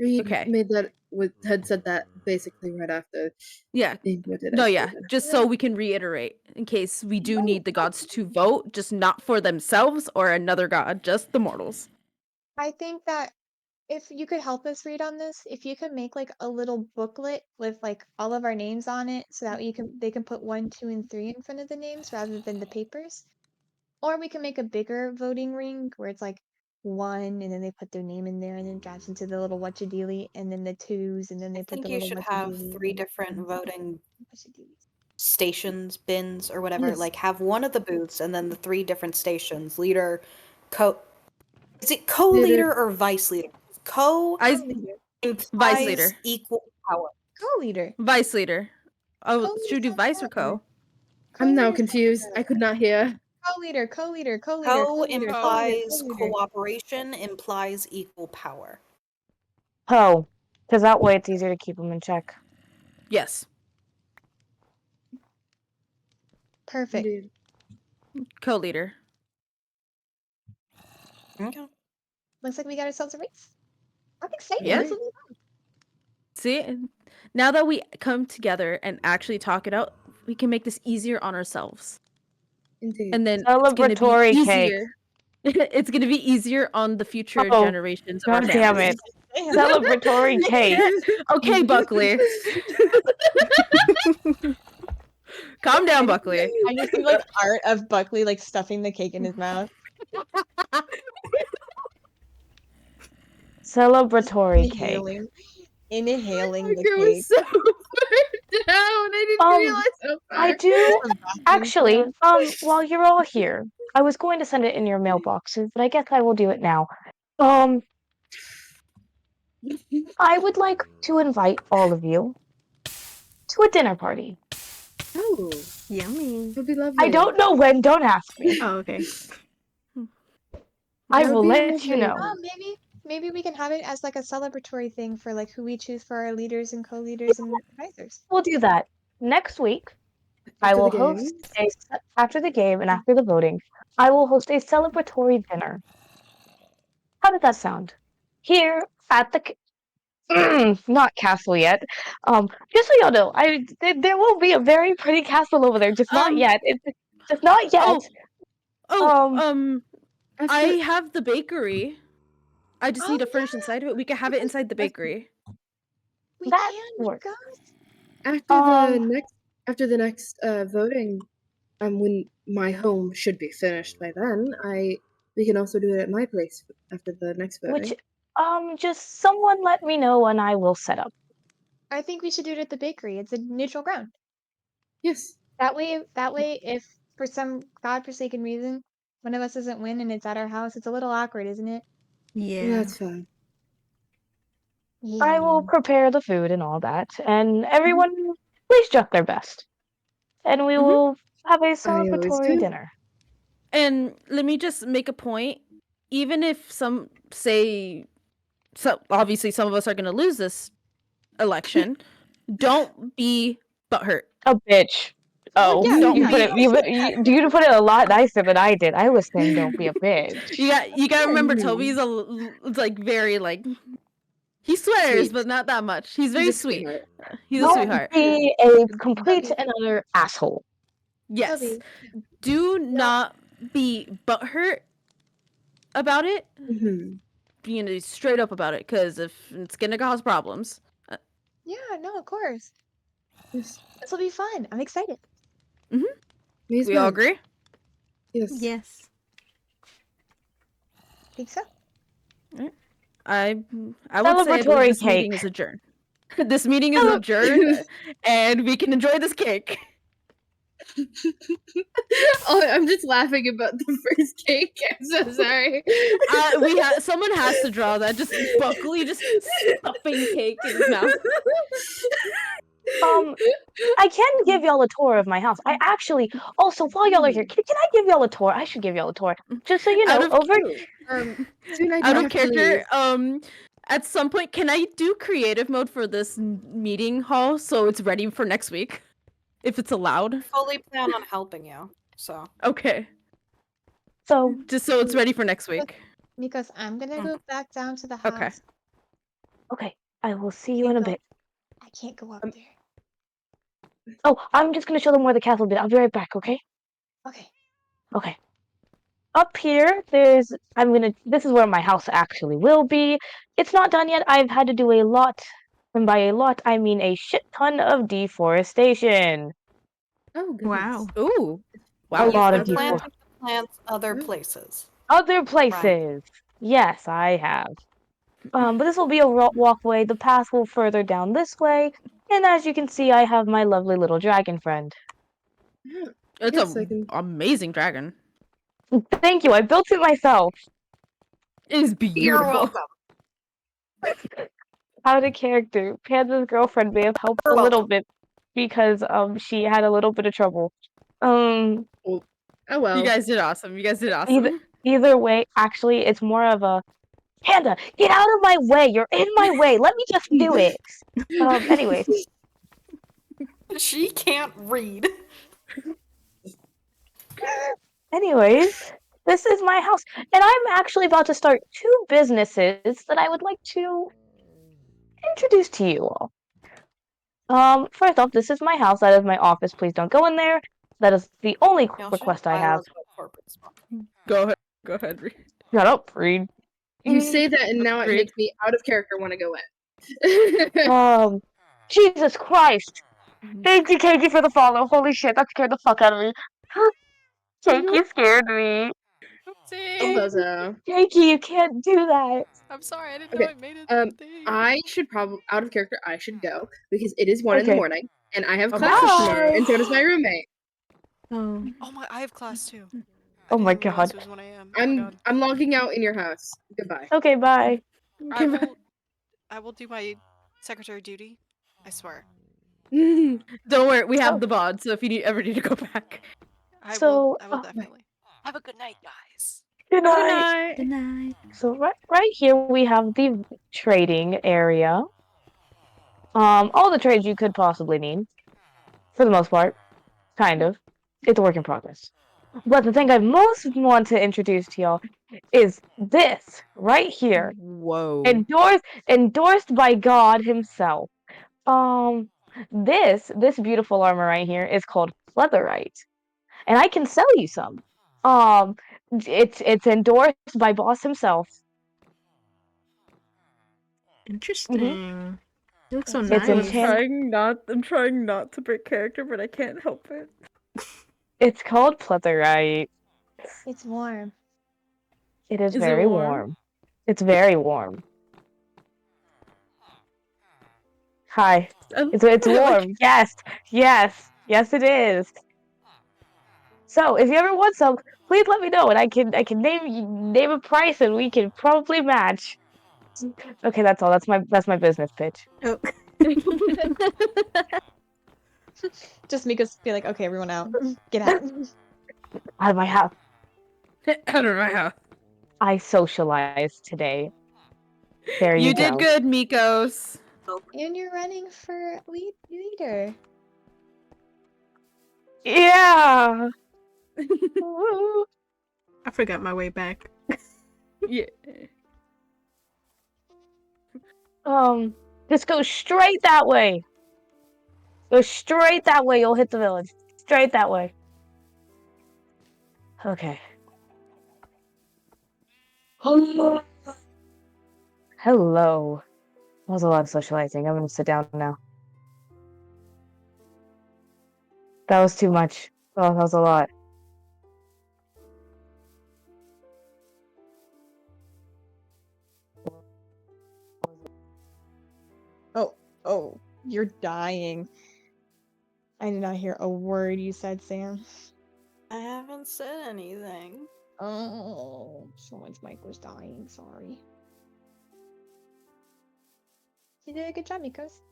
Reed Okay. made that had said that basically right after Yeah. being voted No, as yeah. leader. Just so we can reiterate, in case we do need the gods to vote, just not for themselves or another god, just the mortals. I think that if you could help us read on this, if you could make like a little booklet with like all of our names on it so that they can put 1, 2, and 3 in front of the names rather than the papers. Or we can make a bigger voting ring where it's like 1 and then they put their name in there and then it drops into the little whatchadeely and then the 2s and then they I put think the you little should have whatchadeely. 3 different voting stations, bins, or whatever. Yes. Like have one of the booths and then the 3 different stations. Leader, is it co-leader or vice leader? Vice Implies leader. equal power. Co-leader. Vice leader. Oh, Co-leader should we do sounds vice or better. co? I'm now Co-leader sounds confused. I better. could not hear. Co-leader, co-leader, Co co-leader, co-leader, implies co-leader. cooperation, implies equal power. Oh, because that way it's easier to keep them in check. Yes. Perfect. Indeed. Co-leader. Okay. Looks like we got ourselves a race. I'm excited. Yeah. This will be fun. See, now that we come together and actually talk it out, we can make this easier on ourselves. Indeed. And then it's gonna be Celebratory cake. easier. It's gonna be easier on the future Oh, generations of our God damn families. it. Celebratory cake. Okay, Buckley. Calm down, Buckley. I just see like art of Buckley like stuffing the cake in his mouth. Celebratory cake. Inhaling the It was cake. so far down. I didn't realize how far. I do From bathroom actually, sound. while you're all here, I was going to send it in your mailboxes, but I guess I will do it now. I would like to invite all of you to a dinner party. Oh, Yummy. it would be lovely. I don't know when, don't ask me. Oh, okay. I That would will be let you lovely. know. Maybe we can have it as like a celebratory thing for like who we choose for our leaders and co-leaders and advisors. We'll do that. Next week, I After will the host game. after the game and after the voting, I will host a celebratory dinner. How does that sound? Here at the not castle yet. Just so y'all know, there will be a very pretty castle over there, just not yet. It's just not yet. I have the bakery. I just need to furnish inside of it. We can have it inside the bakery. That works. After the next voting, when my home should be finished by then, we can also do it at my place after the next voting. Which just someone let me know and I will set up. I think we should do it at the bakery. It's a neutral ground. Yes. That way, if for some godforsaken reason one of us doesn't win and it's at our house, it's a little awkward, isn't it? Yeah. That's fine. I will prepare the food and all that, and everyone please dress their best. And we will have a I always celebratory do. dinner. And let me just make a point. even if some say, so obviously some of us are going to lose this election, don't be butthurt. A bitch. Oh, yeah, don't you yeah, put be. it. You put it a lot nicer than I did. I was saying, don't be a bitch. You got to remember, Mhm. Toby's like very like he swears, Sweet. but not that much. He's very a sweet. sweetheart. He's a Don't sweetheart. be a complete Toby. and utter asshole. Yes. Toby. Do not be butthurt about it. Mhm. Being straight up about it, because if it's gonna cause problems. Yeah, no, of course. Yes. This will be fun. I'm excited. Me as We all well. agree? Yes. Yes. Think so? I would say I believe Celebratory this meeting cake. is adjourned. This meeting is adjourned, and we can enjoy this cake. Oh, I'm just laughing about the first cake. I'm so sorry. Someone has to draw that. Just Buckley just stuffing cake in his mouth. I can give y'all a tour of my house. I actually also, while y'all are here, can I give y'all a tour? I should give y'all a tour. Just so you know, Soon I do out of have to leave. character, at some point, can I do creative mode for this meeting hall so it's ready for next week? If it's allowed. Fully plan on helping you, so. Okay. So just so it's ready for next week. Mikos, I'm gonna go back down to the house. Okay. Okay, I will see you in a bit. I can't go up there. Oh, I'm just gonna show them where the castle is. I'll be right back, okay? Okay. Okay. Up here, this is where my house actually will be. It's not done yet. I've had to do a lot, and by a lot, I mean a shit ton of deforestation. Oh, goodness. Wow. Ooh. A lot of Planting deforestation. plants other places. Other places. Yes, I have. But this will be a walkway. The path will further down this way. And as you can see, I have my lovely little dragon friend. It's Yes, I an can. amazing dragon. Thank you. I built it myself. It is beautiful. Out of character. Panda's girlfriend may have helped a little bit because she had a little bit of trouble. Oh well. You guys did awesome. You guys did awesome. Either way, actually, it's more of a Panda, get out of my way. You're in my way. Let me just do it. Anyways. She can't read. Anyways, this is my house. And I'm actually about to start 2 businesses that I would like to introduce to you all. First off, this is my house. That is my office. Please don't go in there. That is the only request I have. Go ahead. Go ahead. Read. Shut up, Reed. You say that, and now it Reed. makes me out of character want to go in. Jesus Christ. Thank you, Katie, for the follow. Holy shit, that scared the fuck out of me. Katie scared me. Bozo. Katie, you can't do that. I'm sorry, I didn't know Okay. I made it. I should probably out of character. I should go because it is 1 in the Okay. morning, and I have Oh, classes bye. tomorrow, and so does my roommate. Oh. Oh my, I have class too. Oh my didn't realize god. it was 1 a.m. Oh my god. I'm logging out in your house. Goodbye. Okay, bye. I will do my secretary duty. I swear. Don't worry, we have the VOD, so if you ever need to go back. I So, will definitely. Have a good night, guys. Good Good night. night. Good night. So right here we have the trading area. All the trades you could possibly need. For the most part. Kind of. It's a work in progress. But the thing I most want to introduce to y'all is this right here. Whoa. Endorsed by God himself. This beautiful armor right here is called Leatherite. And I can sell you some. It's endorsed by boss himself. Interesting. It looks so It's nice. I'm trying not to break character, but I can't help it. It's called Leatherite. It's warm. It is Is it very warm? warm. It's very warm. Hi. It's warm. Yes. Yes, it is. So, if you ever want some, please let me know, and I can name a price, and we can probably match. Okay, that's all. That's my business pitch. Oh. Just Mikos be like, okay, everyone out. Get out. Out of my house. Out of my house. I socialized today. There you You did go. good, Mikos. And you're running for leader. Yeah. I forgot my way back. Yeah. Just go straight that way. Go straight that way. You'll hit the village. Straight that way. Okay. Hello. Hello. That was a lot of socializing. I'm gonna sit down now. That was too much. Oh, that was a lot. Oh, you're dying. I did not hear a word you said, Sam. I haven't said anything. Oh, someone's mic was dying. Sorry. You did a good job, Mikos.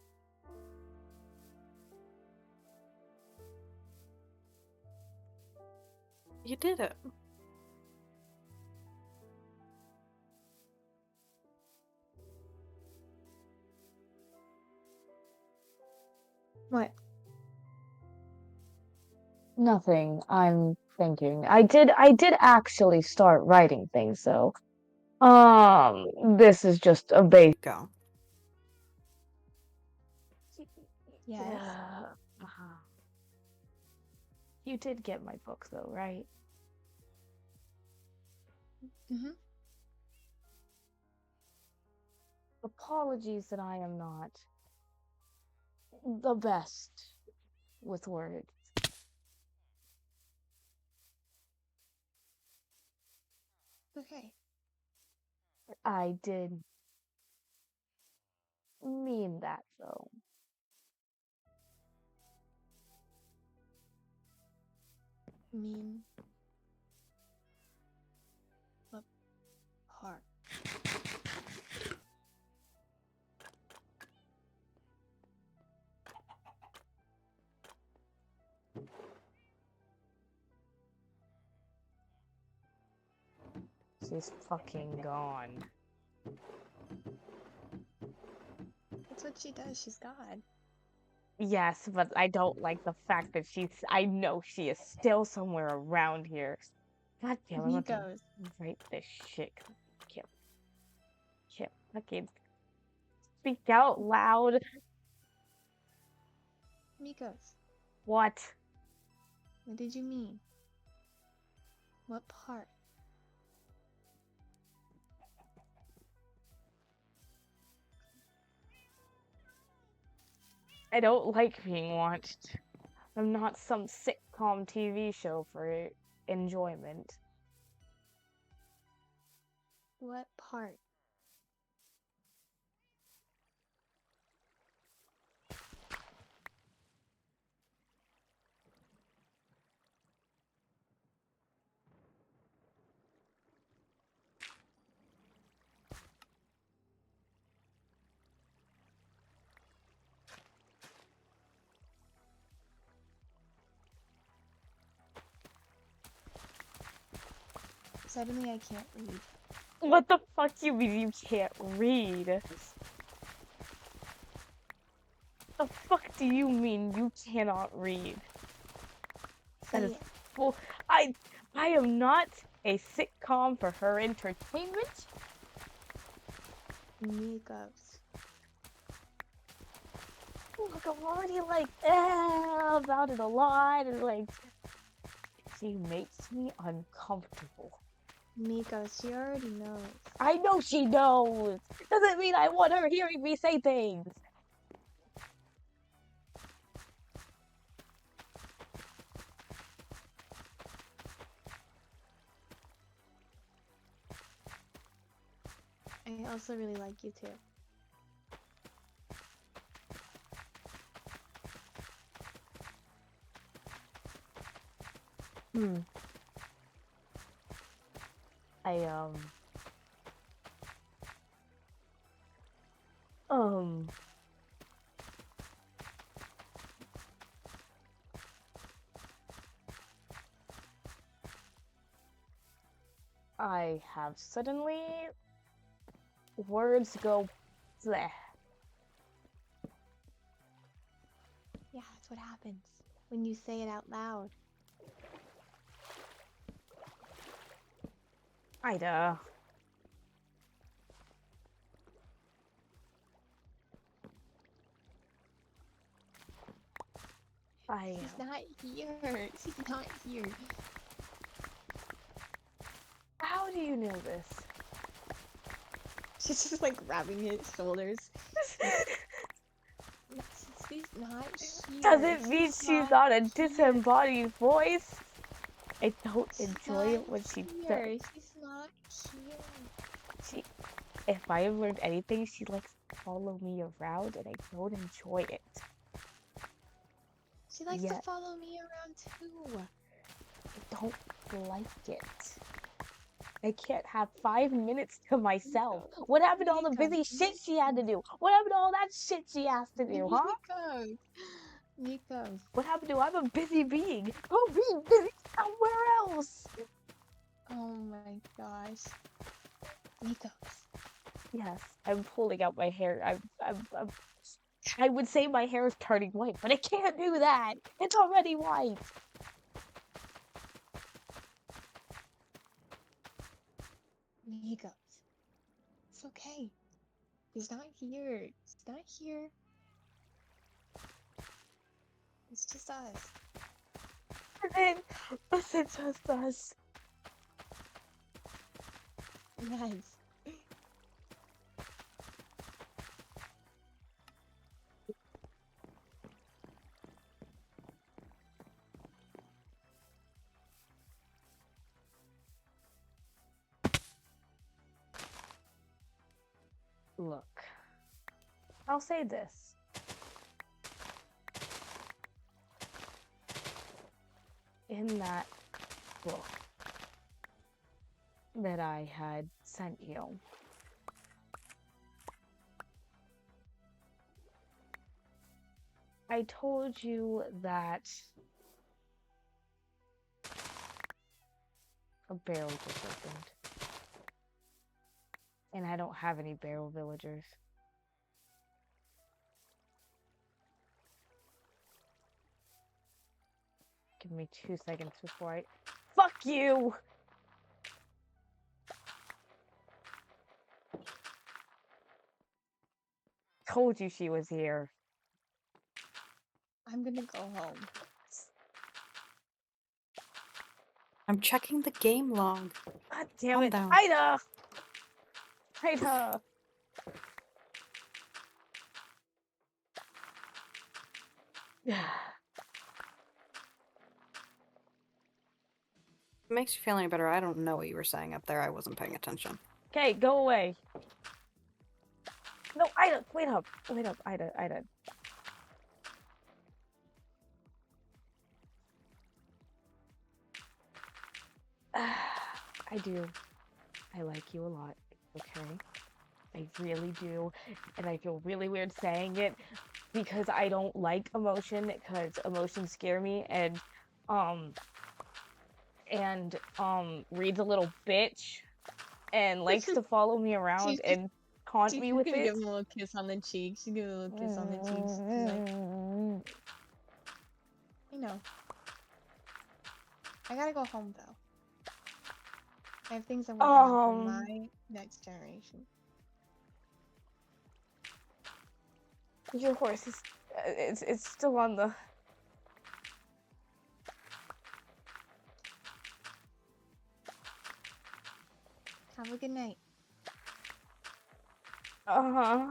You did it. What? Nothing. I'm thinking. I did actually start writing things though. This is just a base. Go. Yes. Yeah. You did get my book though, right? Mm-hmm. Apologies that I am not the best with words. Okay. I did mean that though. Mean. What part? She's fucking gone. That's what she does. She's God. Yes, but I don't like the fact that I know she is still somewhere around here. God damn, I want to Mikos. write this shit. Can't fucking speak out loud. Mikos. What? What did you mean? What part? I don't like being watched. I'm not some sitcom TV show for enjoyment. What part? Suddenly I can't read. What the fuck you mean you can't read? The fuck do you mean you cannot read? That is full. I am not a sitcom for her entertainment. Mikos. Look, I'm already like about it a lot, and like she makes me uncomfortable. Mikos, she already knows. I know she knows. Doesn't mean I want her hearing me say things. I also really like you too. I I have suddenly words go bleh. Yeah, that's what happens when you say it out loud. Ida. She's not here. She's not here. How do you know this? She's just like grabbing his shoulders. She's not here. Doesn't mean she's not a disembodied voice. I don't enjoy it when she says. She's not here. If I have learned anything, she likes to follow me around, and I don't enjoy it. She likes to follow me around too. I don't like it. I can't have 5 minutes to myself. What happened to all the busy shit she had to do? What happened to all that shit she has to do, huh? Nikos. What happened to I'm a busy being? Go be busy somewhere else. Oh my gosh. Nikos. Yes, I'm pulling out my hair. I would say my hair is turning white, but I can't do that. It's already white. Nikos. It's okay. He's not here. He's not here. It's just us. It's just us. Yes. Look, I'll say this. In that book that I had sent you, I told you that a barrel just opened. And I don't have any barrel villagers. Give me 2 seconds before I... Fuck you! Told you she was here. I'm gonna go home. I'm checking the game log. God damn Calm it. down. Ida! Ida! It makes you feel any better. I don't know what you were saying up there. I wasn't paying attention. Okay, go away. No, Ida, wait up. Wait up, Ida. I do. I like you a lot, okay? I really do. And I feel really weird saying it because I don't like emotion, because emotions scare me, and Reed's a little bitch and likes to follow me around and taunt me with She's gonna it. give him a little kiss on the cheek. She's gonna give him a little kiss on the cheeks. She's like, you know. I gotta go home though. I have things I'm working on for my next generation. Your horse is it's still on the... Have a good night. Uh-huh.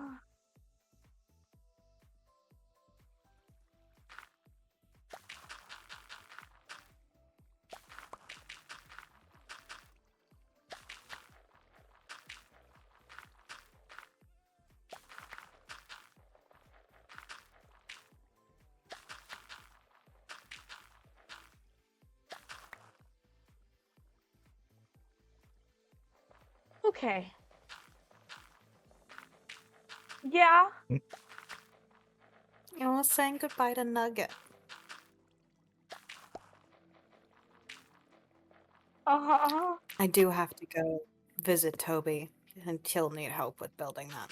Okay. Yeah. You know, saying goodbye to Nugget. Uh-huh. I do have to go visit Toby, and he'll need help with building that.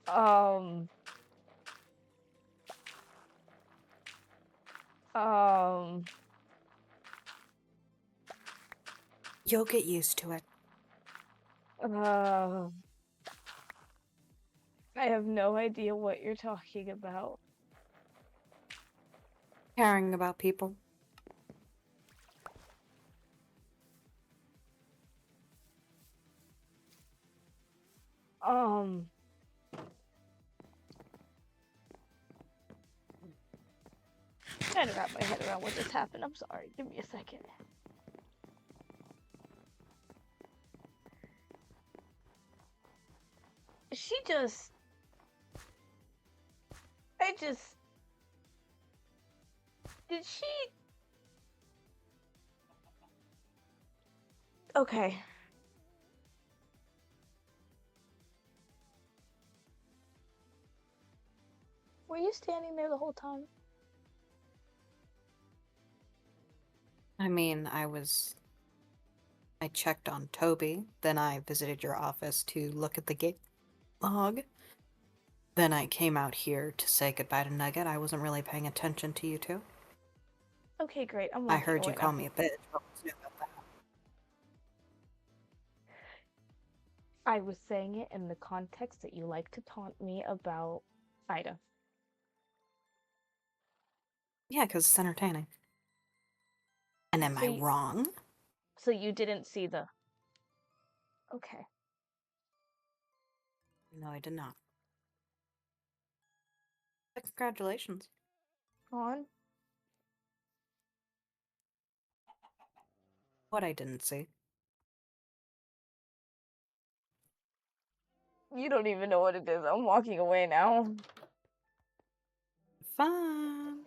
Um, You'll get used to it. I have no idea what you're talking about. Caring about people. Trying to wrap my head around what just happened. I'm sorry. Give me a second. Did she? Okay. Were you standing there the whole time? I mean, I checked on Toby, then I visited your office to look at the gate log. Then I came out here to say goodbye to Nugget. I wasn't really paying attention to you two. Okay, great. I'm I walking heard you away call now. me a bitch. What was new about that? I was saying it in the context that you like to taunt me about Ida. Yeah, because it's entertaining. And am I wrong? So you didn't see the... Okay. No, I did not. But congratulations. On? What I didn't see. You don't even know what it is. I'm walking away now. Fun.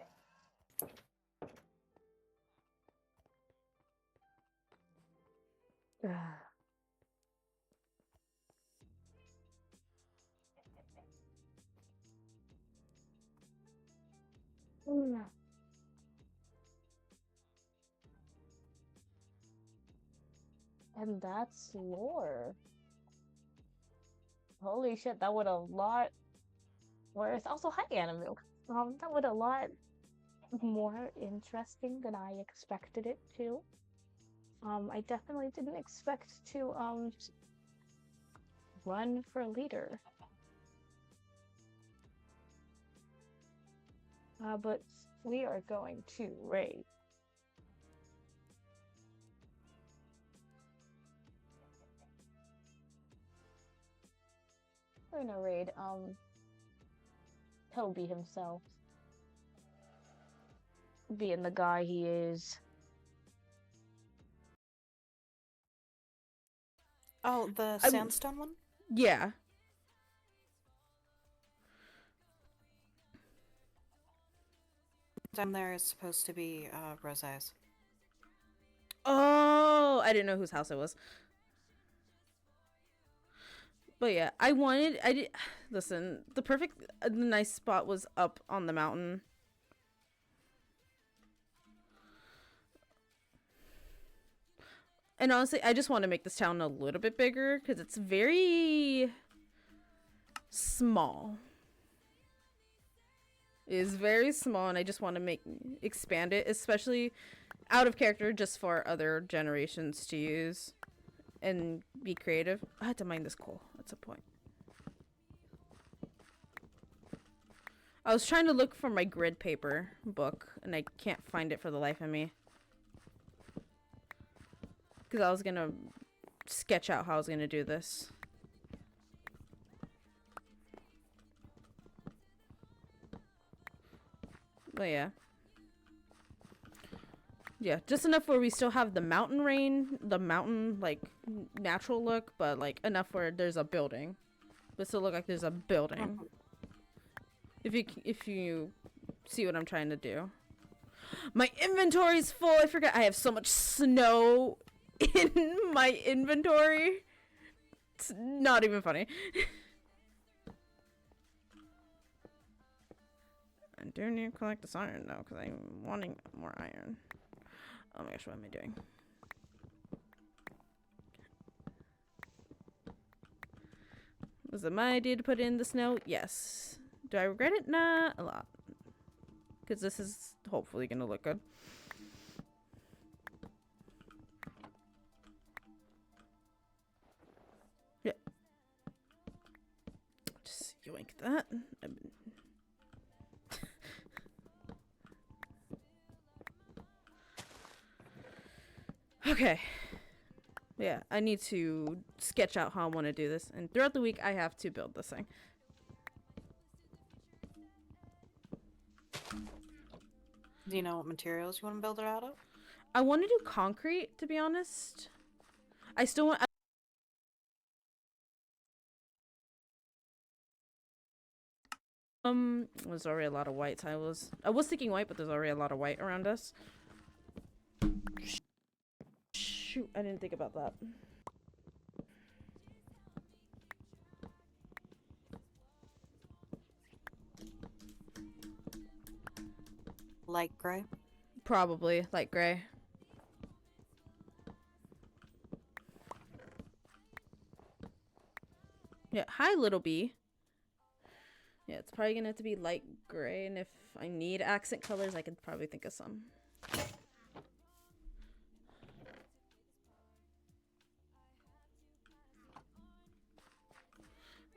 And that's lore. Holy shit, that would a lot worse. Also, hi, Animu. That would a lot more interesting than I expected it to. I definitely didn't expect to, run for leader. But we are going to raid. We're gonna raid, Toby himself. Being the guy he is. Oh, the sandstone one? Yeah. Down there is supposed to be Rose's. Oh, I didn't know whose house it was. But yeah, listen, the nice spot was up on the mountain. And honestly, I just want to make this town a little bit bigger because it's very small. It is very small, and I just want to expand it, especially out of character, just for other generations to use and be creative. I had to mine this coal at some point. I was trying to look for my grid paper book, and I can't find it for the life of me. Because I was gonna sketch out how I was gonna do this. But yeah. Yeah, just enough where we still have the mountain like natural look, but like enough where there's a building. But still look like there's a building. If you see what I'm trying to do. My inventory's full. I forgot I have so much snow in my inventory. It's not even funny. I do need to collect this iron though, because I'm wanting more iron. Oh my gosh, what am I doing? Was it my idea to put in the snow? Yes. Do I regret it? Nah, a lot. Because this is hopefully going to look good. Yeah. Just yoink that. Okay. Yeah, I need to sketch out how I want to do this. And throughout the week, I have to build this thing. Do you know what materials you want to build it out of? I want to do concrete, to be honest. I still want... There's already a lot of white tiles. I was thinking white, but there's already a lot of white around us. Shoot, I didn't think about that. Light gray? Probably light gray. Yeah, hi, little bee. Yeah, it's probably gonna have to be light gray, and if I need accent colors, I could probably think of some.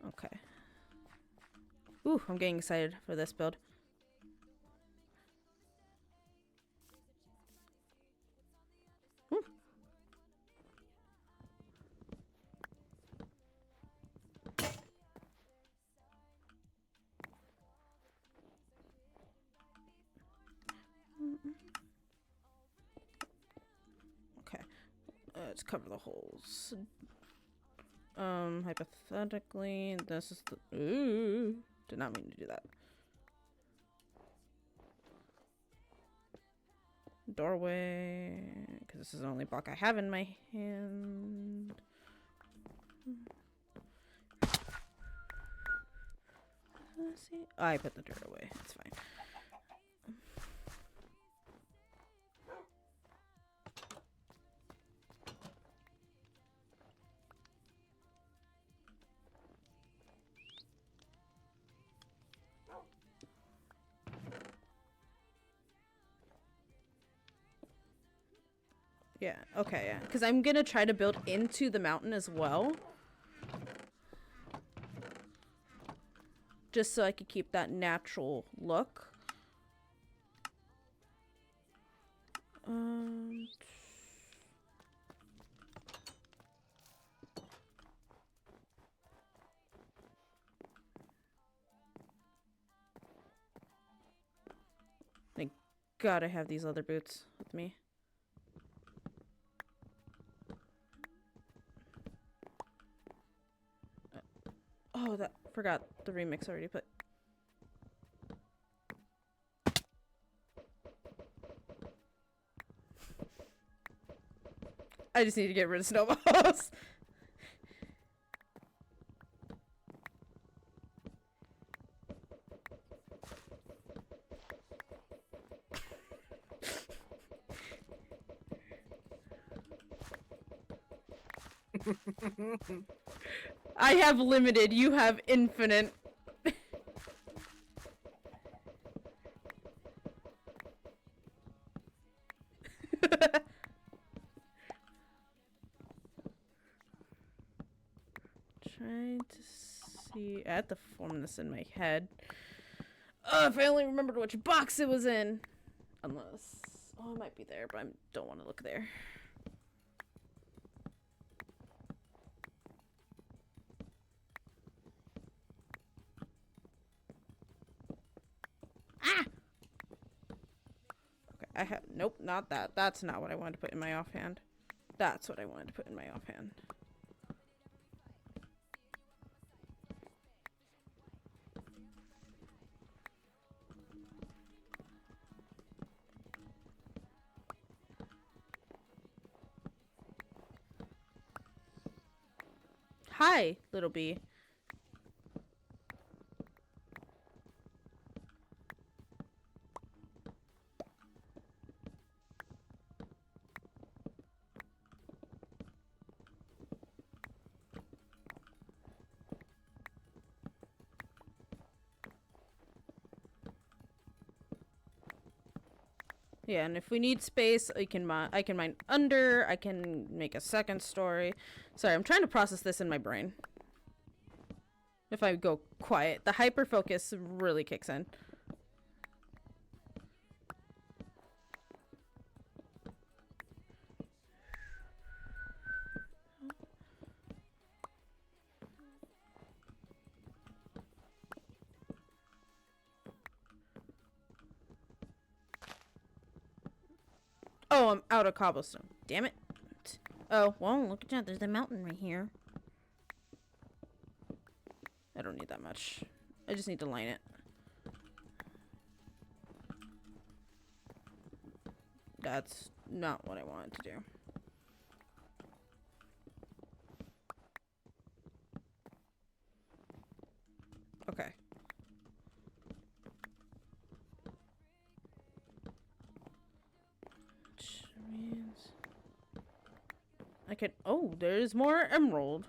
Okay. Ooh, I'm getting excited for this build. Ooh. Okay, let's cover the holes. Hypothetically, this is the... Ooh, did not mean to do that. Doorway, because this is the only block I have in my hand. Let's see. Oh, I put the dirt away. It's fine. Yeah, okay, yeah. Because I'm going to try to build into the mountain as well. Just so I could keep that natural look. Thank God I have these leather boots with me. Oh, that forgot the remix already put. I just need to get rid of snowballs. I have limited, you have infinite. Trying to see. I have to form this in my head. Oh, if I only remembered which box it was in. Unless. Oh, it might be there, but I don't want to look there. Ah! Okay, I have. Nope, not that. That's not what I wanted to put in my offhand. That's what I wanted to put in my offhand. Hi, little bee. Yeah, and if we need space, I can mine under. I can make a second story. Sorry, I'm trying to process this in my brain. If I go quiet, the hyper focus really kicks in. Oh, I'm out of cobblestone. Damn it. Oh, well, look at that. There's a mountain right here. I don't need that much. I just need to line it. That's not what I wanted to do. Okay. Which means I could. Oh, there's more emerald.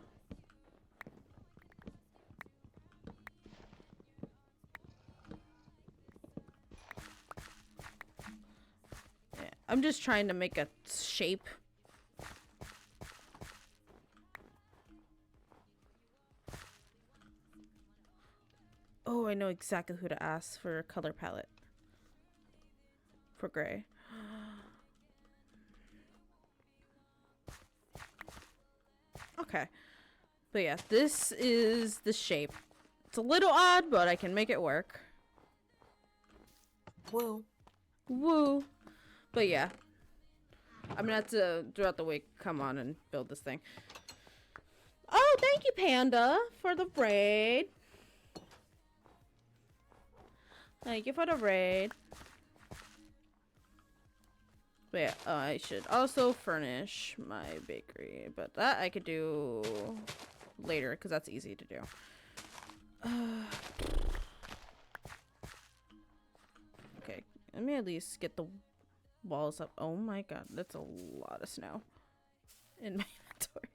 Yeah, I'm just trying to make a shape. Oh, I know exactly who to ask for a color palette. For gray. Okay. But yeah, this is the shape. It's a little odd, but I can make it work. Woo. Woo. But yeah. I'm gonna have to, throughout the week, come on and build this thing. Oh, thank you, Panda, for the raid. Thank you for the raid. But yeah, I should also furnish my bakery. But that I could do later, because that's easy to do. Okay, let me at least get the walls up. Oh my god, that's a lot of snow in my inventory.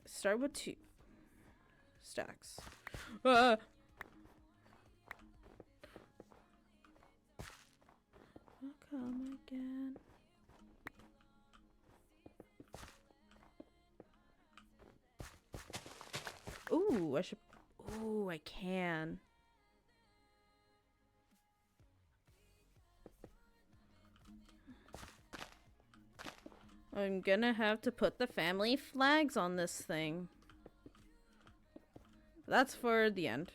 Start with 2 stacks. Ah! Come again. Ooh, I should. Ooh, I can. I'm gonna have to put the family flags on this thing. That's for the end.